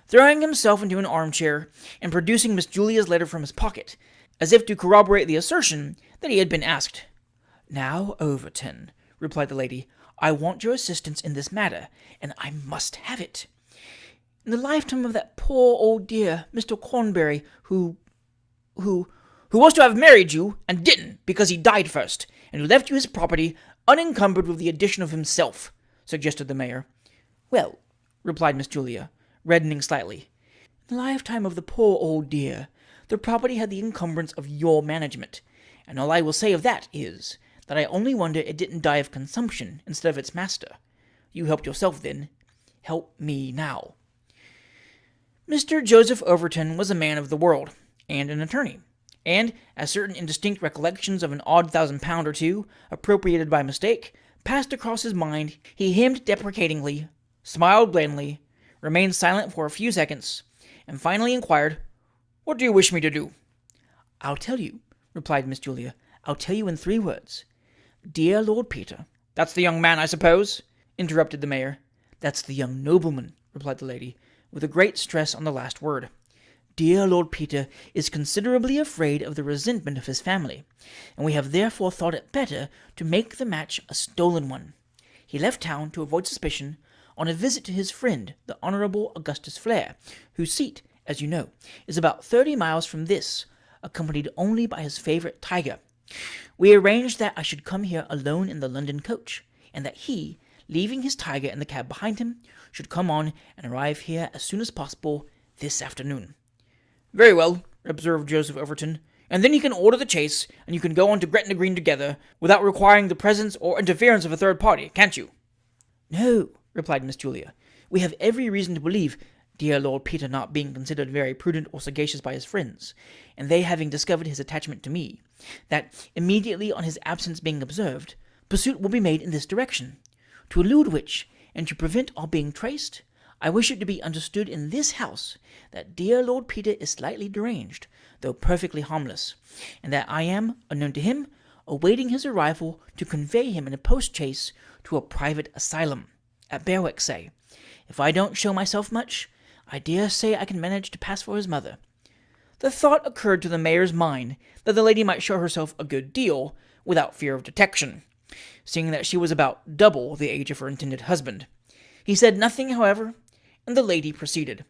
throwing himself into an armchair and producing Miss Julia's letter from his pocket, as if to corroborate the assertion that he had been asked. "Now, Overton," replied the lady, "I want your assistance in this matter, and I must have it. In the lifetime of that poor old dear Mr. Cornbury, who was to have married you, and didn't, because he died first, and who left you his property unencumbered with the addition of himself," suggested the mayor. "Well," replied Miss Julia, reddening slightly, "in the lifetime of the poor old dear, the property had the encumbrance of your management, and all I will say of that is, that I only wonder it didn't die of consumption instead of its master. You helped yourself then. Help me now." Mr. Joseph Overton was a man of the world, and an attorney, and, as certain indistinct recollections of an odd £1,000 or two, appropriated by mistake, passed across his mind, he hemmed deprecatingly, smiled blandly, remained silent for a few seconds, and finally inquired, "What do you wish me to do?" "I'll tell you," replied Miss Julia. "I'll tell you in 3 words. Dear Lord Peter—" "That's the young man, I suppose?" interrupted the mayor. "That's the young nobleman," replied the lady, with a great stress on the last word. "Dear Lord Peter is considerably afraid of the resentment of his family, and we have therefore thought it better to make the match a stolen one. He left town to avoid suspicion, on a visit to his friend, the Honourable Augustus Flare, whose seat, as you know, is about 30 miles from this, accompanied only by his favourite tiger. We arranged that I should come here alone in the London coach, and that he, leaving his tiger in the cab behind him, should come on and arrive here as soon as possible this afternoon." "Very well," observed Joseph Overton, "and then he can order the chase, and you can go on to Gretna Green together, without requiring the presence or interference of a third party, can't you?" "No," replied Miss Julia. "We have every reason to believe, dear Lord Peter not being considered very prudent or sagacious by his friends, and they having discovered his attachment to me, that, immediately on his absence being observed, pursuit will be made in this direction, to elude which, and to prevent our being traced, I wish it to be understood in this house that dear Lord Peter is slightly deranged, though perfectly harmless, and that I am, unknown to him, awaiting his arrival to convey him in a post-chaise to a private asylum, at Berwick, say. If I don't show myself much, I dare say I can manage to pass for his mother." The thought occurred to the mayor's mind that the lady might show herself a good deal without fear of detection, seeing that she was about double the age of her intended husband. He said nothing, however, and the lady proceeded.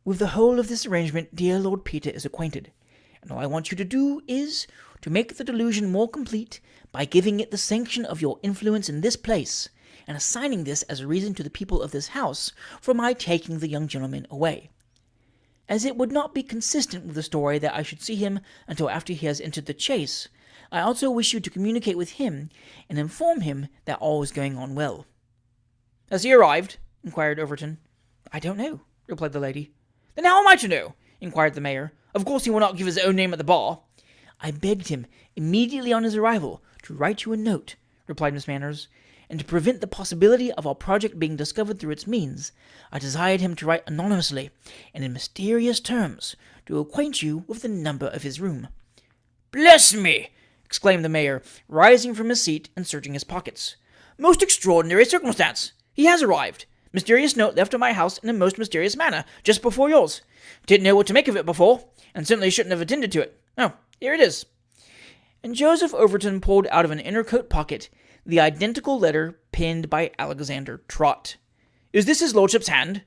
"With the whole of this arrangement dear Lord Peter is acquainted, and all I want you to do is to make the delusion more complete by giving it the sanction of your influence in this place, and assigning this as a reason to the people of this house for my taking the young gentleman away. As it would not be consistent with the story that I should see him until after he has entered the chaise, I also wish you to communicate with him and inform him that all is going on well." "Has he arrived?" inquired Overton. "I don't know," replied the lady. "Then how am I to know?" inquired the mayor. "Of course he will not give his own name at the bar." "I begged him, immediately on his arrival, to write you a note," replied Miss Manners, "and to prevent the possibility of our project being discovered through its means, I desired him to write anonymously, and in mysterious terms, to acquaint you with the number of his room." "Bless me!" exclaimed the mayor, rising from his seat and searching his pockets. "Most extraordinary circumstance! He has arrived. Mysterious note left at my house in a most mysterious manner, just before yours. Didn't know what to make of it before, and certainly shouldn't have attended to it. Oh, here it is." And Joseph Overton pulled out of an inner coat pocket the identical letter penned by Alexander Trott. "Is this his lordship's hand?"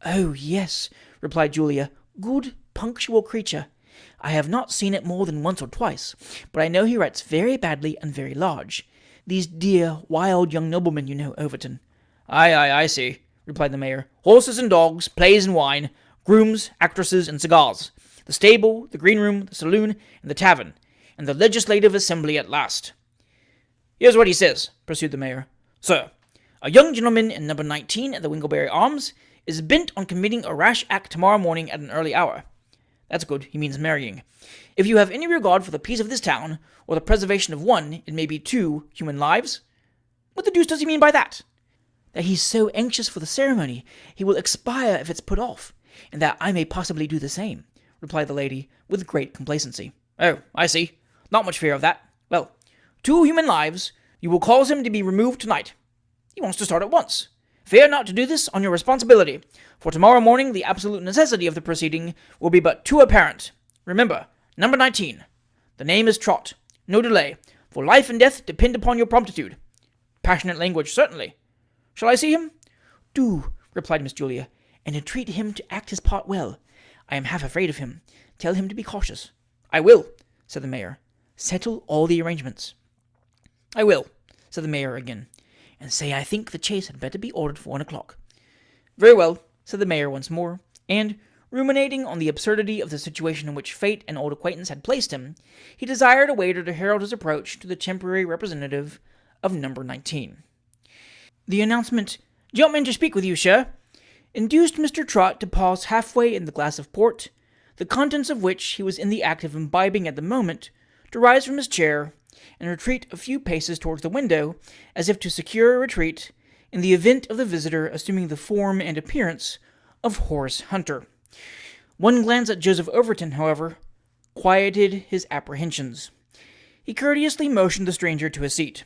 "Oh, yes," replied Julia. "Good, punctual creature. I have not seen it more than once or twice, but I know he writes very badly and very large. These dear, wild young noblemen, you know, Overton." Aye, I see," replied the mayor. "Horses and dogs, plays and wine, grooms, actresses, and cigars. The stable, the green room, the saloon, and the tavern, and the legislative assembly at last." "Here's what he says," pursued the mayor. "Sir, a young gentleman in number 19 at the Winglebury Arms is bent on committing a rash act tomorrow morning at an early hour. That's good. He means marrying. If you have any regard for the peace of this town, or the preservation of one, it may be 2, human lives. What the deuce does he mean by that? That he's so anxious for the ceremony, he will expire if it's put off, and that I may possibly do the same, replied the lady, with great complacency. Oh, I see. Not much fear of that. Well, 2 human lives, you will cause him to be removed tonight. He wants to start at once. Fear not to do this on your responsibility, for tomorrow morning the absolute necessity of the proceeding will be but too apparent. Remember, number 19. The name is Trot. No delay, for life and death depend upon your promptitude. Passionate language, certainly. Shall I see him? Do, replied Miss Julia, and entreat him to act his part well. I am half afraid of him. Tell him to be cautious. I will, said the mayor. Settle all the arrangements. I will, said the mayor again, and say I think the chase had better be ordered for 1 o'clock. Very well, said the mayor once more, and, ruminating on the absurdity of the situation in which fate and old acquaintance had placed him, he desired a waiter to herald his approach to the temporary representative of number 19. The announcement, "Gentleman to speak with you, sir," induced Mr. Trot to pause halfway in the glass of port, the contents of which he was in the act of imbibing at the moment, to rise from his chair, and retreat a few paces towards the window, as if to secure a retreat, in the event of the visitor assuming the form and appearance of Horace Hunter. One glance at Joseph Overton, however, quieted his apprehensions. He courteously motioned the stranger to a seat.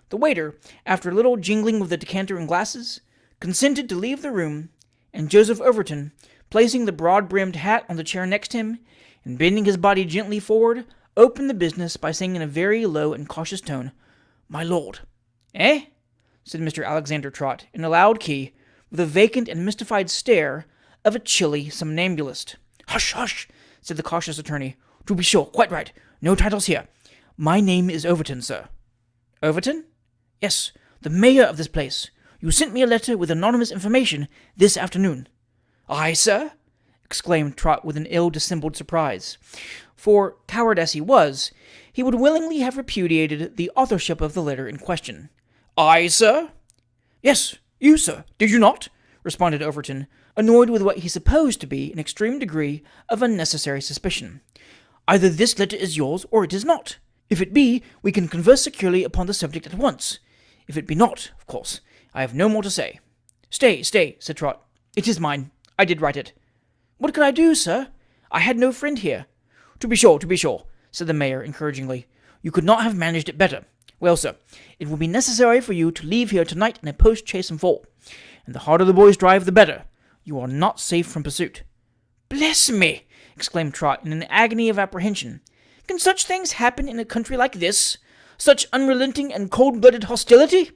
The waiter, after a little jingling with the decanter and glasses, consented to leave the room, and Joseph Overton, placing the broad-brimmed hat on the chair next him, and bending his body gently forward, opened the business by saying in a very low and cautious tone, "My lord." "Eh?" said Mr. Alexander Trot, in a loud key, with the vacant and mystified stare of a chilly somnambulist. "Hush, hush," said the cautious attorney. "To be sure, quite right. No titles here. My name is Overton, sir." "Overton?" "Yes, the mayor of this place. You sent me a letter with anonymous information this afternoon." "I, sir?" exclaimed Trot with an ill-dissembled surprise. For, coward as he was, he would willingly have repudiated the authorship of the letter in question. "I, sir?" "Yes, you, sir. Did you not?" responded Overton, annoyed with what he supposed to be an extreme degree of unnecessary suspicion. "Either this letter is yours, or it is not. If it be, we can converse securely upon the subject at once. If it be not, of course, I have no more to say." Stay, said Trot. "It is mine. I did write it." "What could I do, sir? I had no friend here." To be sure, said the mayor encouragingly. "You could not have managed it better. Well, sir, it will be necessary for you to leave here tonight in a post-chaise and four, and the harder the boys drive, the better. You are not safe from pursuit." "Bless me!" exclaimed Trot in an agony of apprehension. "Can such things happen in a country like this? Such unrelenting and cold-blooded hostility?"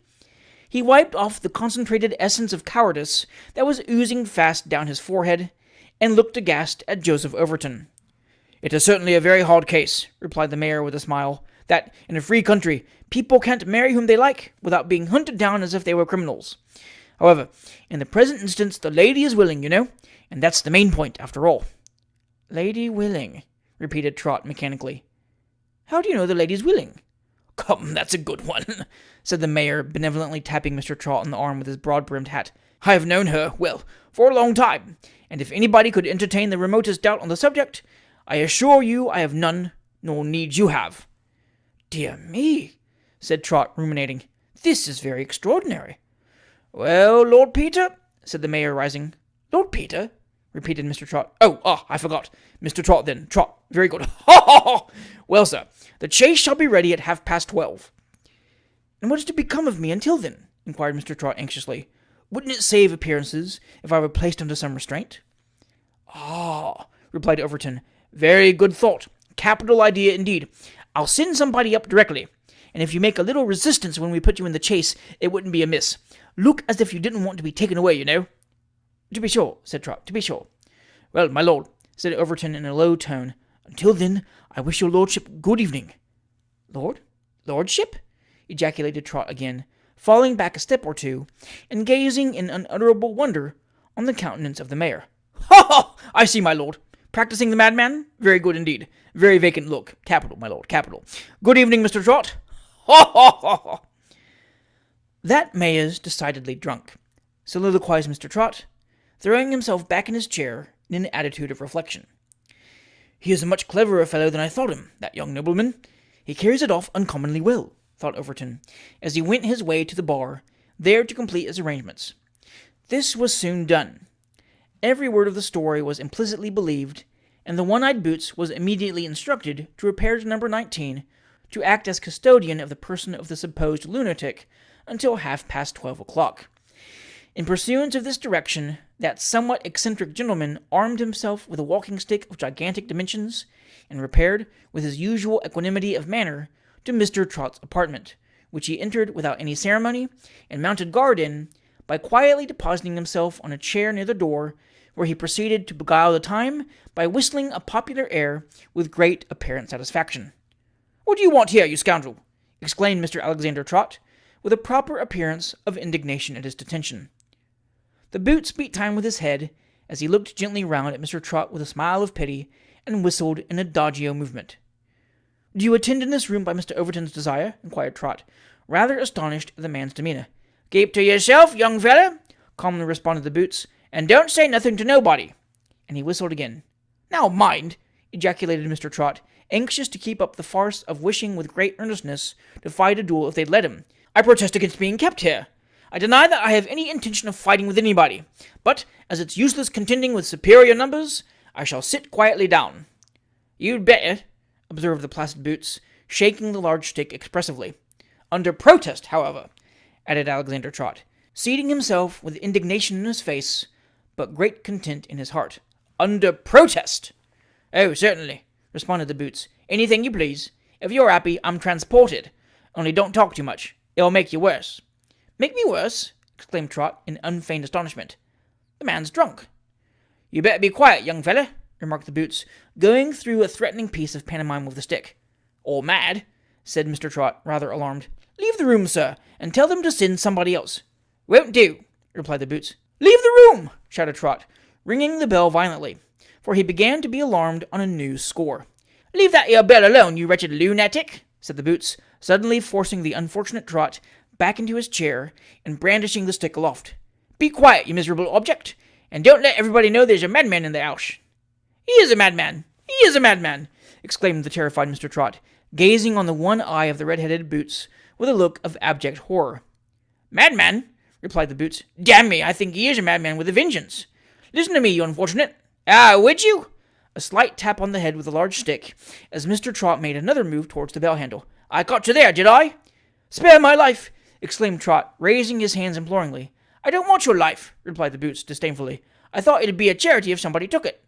He wiped off the concentrated essence of cowardice that was oozing fast down his forehead, and looked aghast at Joseph Overton. "It is certainly a very hard case," replied the mayor with a smile, "that, in a free country, people can't marry whom they like, without being hunted down as if they were criminals. However, in the present instance, the lady is willing, you know, and that's the main point, after all." "Lady willing," repeated Trot mechanically. "How do you know the lady's willing?" "Come, that's a good one," said the mayor, benevolently tapping Mr. Trot on the arm with his broad-brimmed hat. "I have known her, well, for a long time, and if anybody could entertain the remotest doubt on the subject, I assure you I have none, nor need you have." "Dear me," said Trot, ruminating. "This is very extraordinary." "Well, Lord Peter," said the mayor, rising. "Lord Peter?" repeated Mr. Trot. I forgot. Mr. Trot, then. Trot. Very good. Ha, ha, ha! Well, sir, the chaise shall be ready at 12:30. "And what is to become of me until then?" inquired Mr. Trot anxiously. "Wouldn't it save appearances if I were placed under some restraint?" "Ah," replied Overton. "Very good thought. Capital idea indeed. I'll send somebody up directly, and if you make a little resistance when we put you in the chaise, it wouldn't be amiss. Look as if you didn't want to be taken away, you know." "To be sure," said Trot, "to be sure." "Well, my lord," said Overton in a low tone, "until then, I wish your lordship good evening." Lordship?" ejaculated Trot again, falling back a step or two, and gazing in unutterable wonder on the countenance of the mayor. "Ha, ha! I see, my lord. Practising the madman? Very good indeed. Very vacant look. Capital, my lord, capital. Good evening, Mr. Trot. Ha, ha, ha, ha!" "That mayor's decidedly drunk," soliloquized Mr. Trot, throwing himself back in his chair in an attitude of reflection. "He is a much cleverer fellow than I thought him, that young nobleman. He carries it off uncommonly well," thought Overton, as he went his way to the bar, there to complete his arrangements. This was soon done. Every word of the story was implicitly believed, and the one-eyed Boots was immediately instructed to repair to number 19 to act as custodian of the person of the supposed lunatic until 12:30 o'clock. In pursuance of this direction, that somewhat eccentric gentleman armed himself with a walking stick of gigantic dimensions, and repaired, with his usual equanimity of manner, to Mr. Trot's apartment, which he entered without any ceremony, and mounted guard in, by quietly depositing himself on a chair near the door, where he proceeded to beguile the time by whistling a popular air with great apparent satisfaction. "What do you want here, you scoundrel?" exclaimed Mr. Alexander Trot, with a proper appearance of indignation at his detention. The Boots beat time with his head, as he looked gently round at Mr. Trot with a smile of pity, and whistled in a dogio movement. "Do you attend in this room by Mr. Overton's desire?" inquired Trot, rather astonished at the man's demeanour. "Keep to yourself, young feller," calmly responded the Boots, "and don't say nothing to nobody." And he whistled again. "Now mind," ejaculated Mr. Trot, anxious to keep up the farce of wishing with great earnestness to fight a duel if they'd let him. "I protest against being kept here. I deny that I have any intention of fighting with anybody, but, as it's useless contending with superior numbers, I shall sit quietly down." "You'd better," observed the placid Boots, shaking the large stick expressively. "Under protest, however," added Alexander Trot, seating himself with indignation in his face, but great content in his heart. "Under protest!" "Oh, certainly," responded the Boots. "Anything you please. If you're happy, I'm transported. Only don't talk too much. It'll make you worse." "Make me worse?" exclaimed Trot, in unfeigned astonishment. "The man's drunk." "You better be quiet, young feller," remarked the Boots, going through a threatening piece of pantomime with the stick. "Or mad," said Mr. Trot, rather alarmed. "Leave the room, sir, and tell them to send somebody else." "Won't do," replied the Boots. "Leave the room!" shouted Trot, ringing the bell violently, for he began to be alarmed on a new score. "Leave that 'ere bell alone, you wretched lunatic," said the Boots, suddenly forcing the unfortunate Trot back into his chair and brandishing the stick aloft. "Be quiet, you miserable object, and don't let everybody know there's a madman in the house." "He is a madman! He is a madman!" exclaimed the terrified Mr. Trot, gazing on the one eye of the red-headed Boots with a look of abject horror. "Madman?" replied the Boots. "Damn me, I think he is a madman with a vengeance. Listen to me, you unfortunate. Ah, would you?" A slight tap on the head with a large stick, as Mr. Trot made another move towards the bell-handle. "I got you there, did I?" "Spare my life!" exclaimed Trot, raising his hands imploringly. "I don't want your life," replied the Boots disdainfully. "I thought it'd be a charity if somebody took it."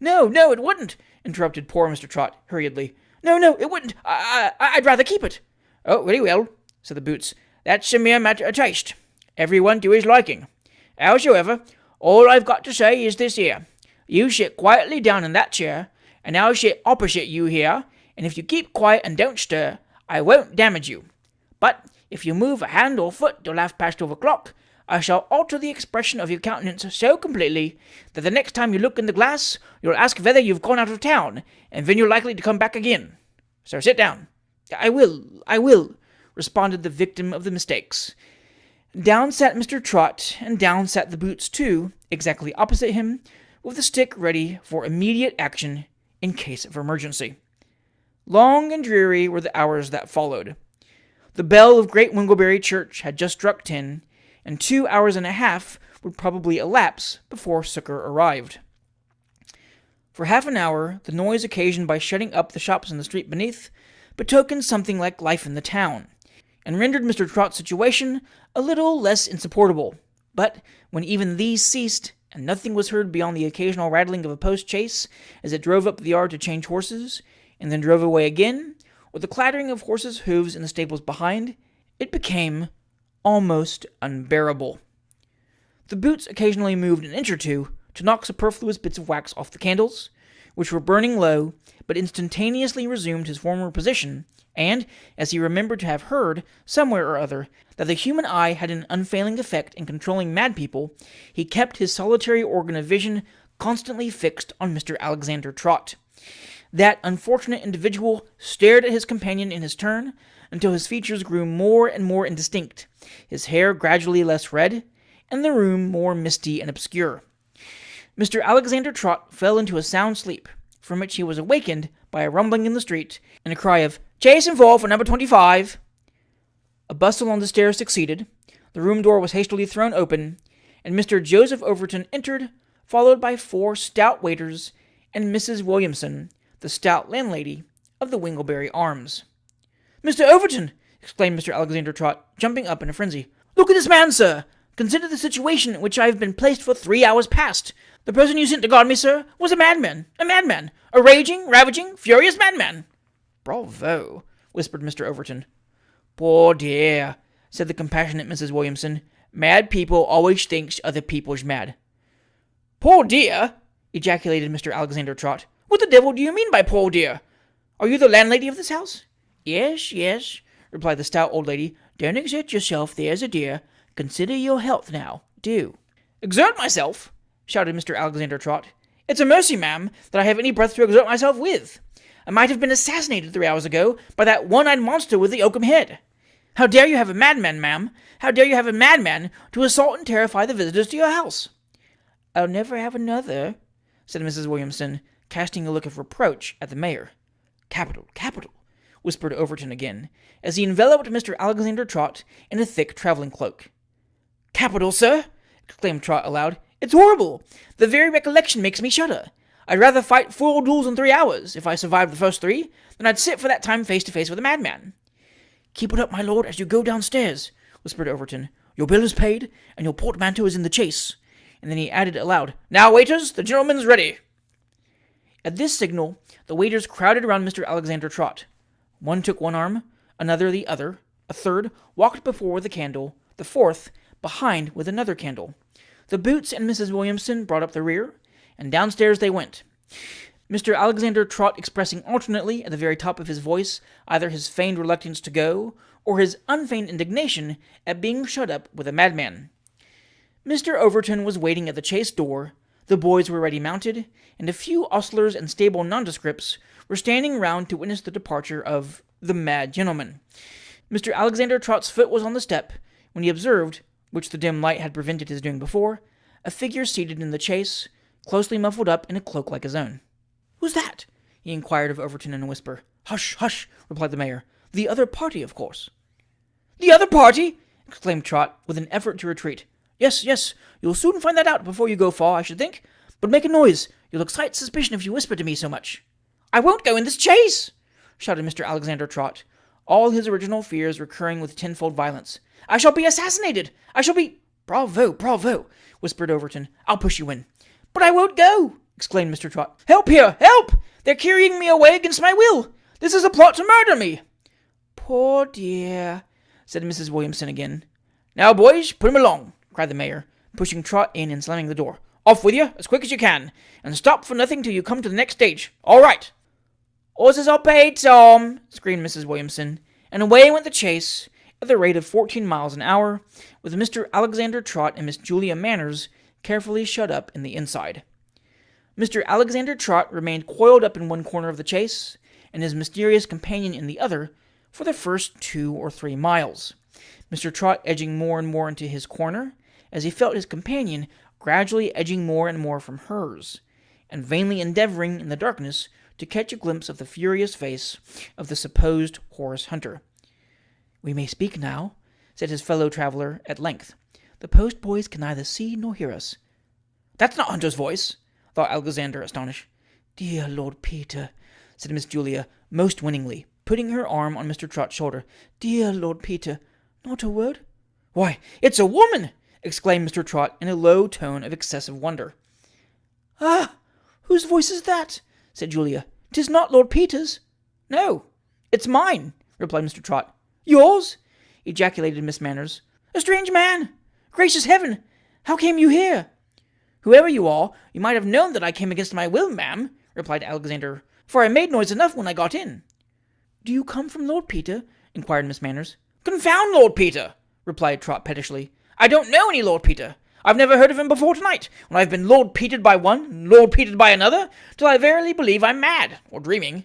No, it wouldn't," interrupted poor Mr. Trot, hurriedly. No, it wouldn't. I'd rather keep it." "Oh, very well," said the Boots. "That's a mere matter of taste. Everyone to his liking. Howsoever, all I've got to say is this here. You sit quietly down in that chair, and I'll sit opposite you here, and if you keep quiet and don't stir, I won't damage you. But if you move a hand or foot till 12:30 o'clock, I shall alter the expression of your countenance so completely that the next time you look in the glass, you'll ask whether you've gone out of town, and when you're likely to come back again. So sit down." I will," responded the victim of the mistakes. Down sat Mr. Trot, and down sat the Boots too, exactly opposite him, with the stick ready for immediate action in case of emergency. Long and dreary were the hours that followed. The bell of Great Winglebury Church had just struck 10, and 2 hours and a half would probably elapse before succour arrived. For half an hour, the noise occasioned by shutting up the shops in the street beneath betokened something like life in the town, and rendered Mr. Trot's situation a little less insupportable. But when even these ceased, and nothing was heard beyond the occasional rattling of a post-chaise as it drove up the yard to change horses, and then drove away again, or the clattering of horses' hooves in the stables behind, it became almost unbearable. The Boots occasionally moved an inch or two to knock superfluous bits of wax off the candles, which were burning low, but instantaneously resumed his former position, and, as he remembered to have heard, somewhere or other, that the human eye had an unfailing effect in controlling mad people, he kept his solitary organ of vision constantly fixed on Mr. Alexander Trot. That unfortunate individual stared at his companion in his turn, until his features grew more and more indistinct, his hair gradually less red, and the room more misty and obscure. Mr. Alexander Trot fell into a sound sleep, from which he was awakened by a rumbling in the street and a cry of "Chase and 4 for number 25." A bustle on the stairs succeeded, the room door was hastily thrown open, and Mr. Joseph Overton entered, followed by 4 stout waiters and Mrs. Williamson, the stout landlady of the Winglebury Arms. "Mr. Overton!" exclaimed Mr. Alexander Trott, jumping up in a frenzy. "Look at this man, sir! Consider the situation in which I have been placed for 3 hours past. The person you sent to guard me, sir, was a madman, a raging, ravaging, furious madman." "Bravo!" whispered Mr. Overton. "Poor dear," said the compassionate Mrs. Williamson. "Mad people always thinks other people's mad." "Poor dear!" ejaculated Mr. Alexander Trott. "What the devil do you mean by poor dear? Are you the landlady of this house?" "Yes, yes," replied the stout old lady. "Don't exert yourself, there's a dear. Consider your health now, do." "Exert myself?" shouted Mr. Alexander Trott. "It's a mercy, ma'am, that I have any breath to exert myself with. I might have been assassinated 3 hours ago by that one-eyed monster with the oakum head. How dare you have a madman, ma'am? How dare you have a madman to assault and terrify the visitors to your house?" "I'll never have another," said Mrs. Williamson, casting a look of reproach at the mayor. "Capital, capital," whispered Overton again, as he enveloped Mr. Alexander Trott in a thick travelling cloak. "Capital, sir!" exclaimed Trott aloud. "It's horrible! The very recollection makes me shudder. I'd rather fight 4 duels in 3 hours, if I survived the first 3, than I'd sit for that time face to face with a madman." "Keep it up, my lord, as you go downstairs," whispered Overton. "Your bill is paid, and your portmanteau is in the chaise." And then he added aloud, "Now, waiters, the gentleman's ready." At this signal, the waiters crowded around Mr. Alexander Trott. One took one arm, another the other, a third walked before with a candle, the fourth behind with another candle. The Boots and Mrs. Williamson brought up the rear, and downstairs they went, Mr. Alexander Trott expressing alternately at the very top of his voice either his feigned reluctance to go, or his unfeigned indignation at being shut up with a madman. Mr. Overton was waiting at the chaise door, the boys were ready mounted, and a few ostlers and stable nondescripts were standing round to witness the departure of the mad gentleman. Mr. Alexander Trott's foot was on the step, when he observed, which the dim light had prevented his doing before, a figure seated in the chaise, closely muffled up in a cloak like his own. "Who's that?" he inquired of Overton in a whisper. "Hush, hush," replied the mayor. "The other party, of course." "The other party!" exclaimed Trott, with an effort to retreat. "Yes, yes, you'll soon find that out before you go far, I should think. But make a noise. You'll excite suspicion if you whisper to me so much." "I won't go in this chaise!" shouted Mr. Alexander Trott, all his original fears recurring with tenfold violence. "I shall be assassinated! I shall be—" "Bravo, bravo!" whispered Overton. "I'll push you in." "But I won't go!" exclaimed Mr. Trott. "Help here! Help! They're carrying me away against my will! This is a plot to murder me!" "Poor dear," said Mrs. Williamson again. "Now, boys, put him along," cried the mayor, pushing Trott in and slamming the door. "Off with you, as quick as you can, and stop for nothing till you come to the next stage. All right!" "Horses are paid, Tom!" screamed Mrs. Williamson, and away went the chaise, at the rate of 14 miles an hour, with Mr. Alexander Trott and Miss Julia Manners carefully shut up in the inside. Mr. Alexander Trott remained coiled up in one corner of the chaise, and his mysterious companion in the other, for the first 2 or 3 miles, Mr. Trott edging more and more into his corner, as he felt his companion gradually edging more and more from hers, and vainly endeavoring in the darkness to catch a glimpse of the furious face of the supposed horse hunter. "We may speak now," said his fellow traveller at length. "The post-boys can neither see nor hear us." "That's not Hunter's voice," thought Alexander, astonished. "Dear Lord Peter," said Miss Julia, most winningly, putting her arm on Mr. Trott's shoulder. "Dear Lord Peter, not a word?" "Why, it's a woman!" exclaimed Mr. Trott in a low tone of excessive wonder. "Ah, whose voice is that?" said Julia. "'Tis not Lord Peter's." "No, it's mine," replied Mr. Trott. "Yours?" ejaculated Miss Manners. "A strange man! Gracious heaven! How came you here?" "Whoever you are, you might have known that I came against my will, ma'am," replied Alexander, "for I made noise enough when I got in." "Do you come from Lord Peter?" inquired Miss Manners. "Confound Lord Peter!" replied Trott pettishly. "I don't know any Lord Peter. I've never heard of him before tonight, when I've been Lord Petered by one, and Lord Petered by another, till I verily believe I'm mad, or dreaming."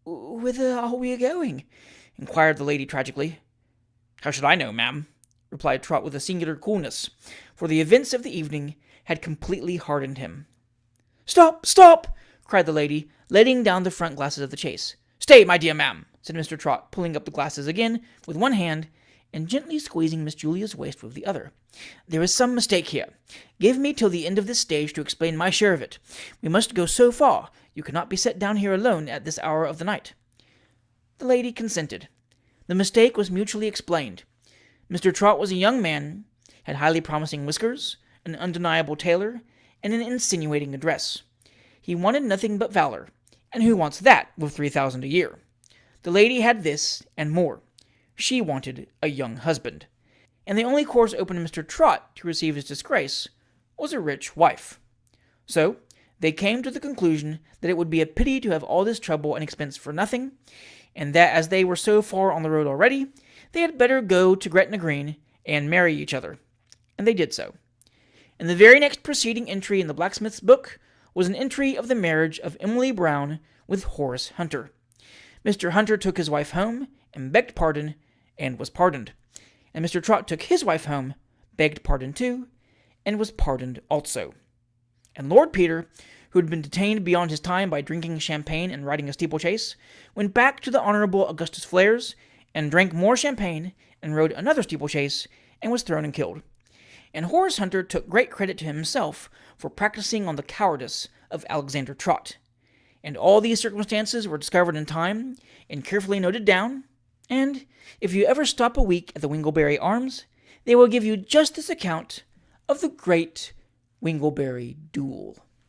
"Whither are we going?" inquired the lady tragically. "How should I know, ma'am?" replied Trott with a singular coolness, for the events of the evening had completely hardened him. "Stop, stop!" cried the lady, letting down the front glasses of the chaise. "Stay, my dear ma'am," said Mr. Trott, pulling up the glasses again with one hand, and gently squeezing Miss Julia's waist with the other. "There is some mistake here. Give me till the end of this stage to explain my share of it. We must go so far. You cannot be set down here alone at this hour of the night." The lady consented. The mistake was mutually explained. Mr. Trott was a young man, had highly promising whiskers, an undeniable tailor, and an insinuating address. He wanted nothing but valor, and who wants that with 3,000 a year? The lady had this, and more. She wanted a young husband, and the only course open to Mr. Trott to receive his disgrace was a rich wife. So they came to the conclusion that it would be a pity to have all this trouble and expense for nothing, and that as they were so far on the road already, they had better go to Gretna Green and marry each other. And they did so. And the very next preceding entry in the blacksmith's book was an entry of the marriage of Emily Brown with Horace Hunter. Mr. Hunter took his wife home and begged pardon, and was pardoned. And Mr. Trott took his wife home, begged pardon too, and was pardoned also. And Lord Peter, who had been detained beyond his time by drinking champagne and riding a steeplechase, went back to the Honourable Augustus Flair's, and drank more champagne, and rode another steeplechase, and was thrown and killed. And Horace Hunter took great credit to himself for practising on the cowardice of Alexander Trott. And all these circumstances were discovered in time, and carefully noted down, and if you ever stop a week at the Winglebury Arms, they will give you just this account of the Great Winglebury Dual.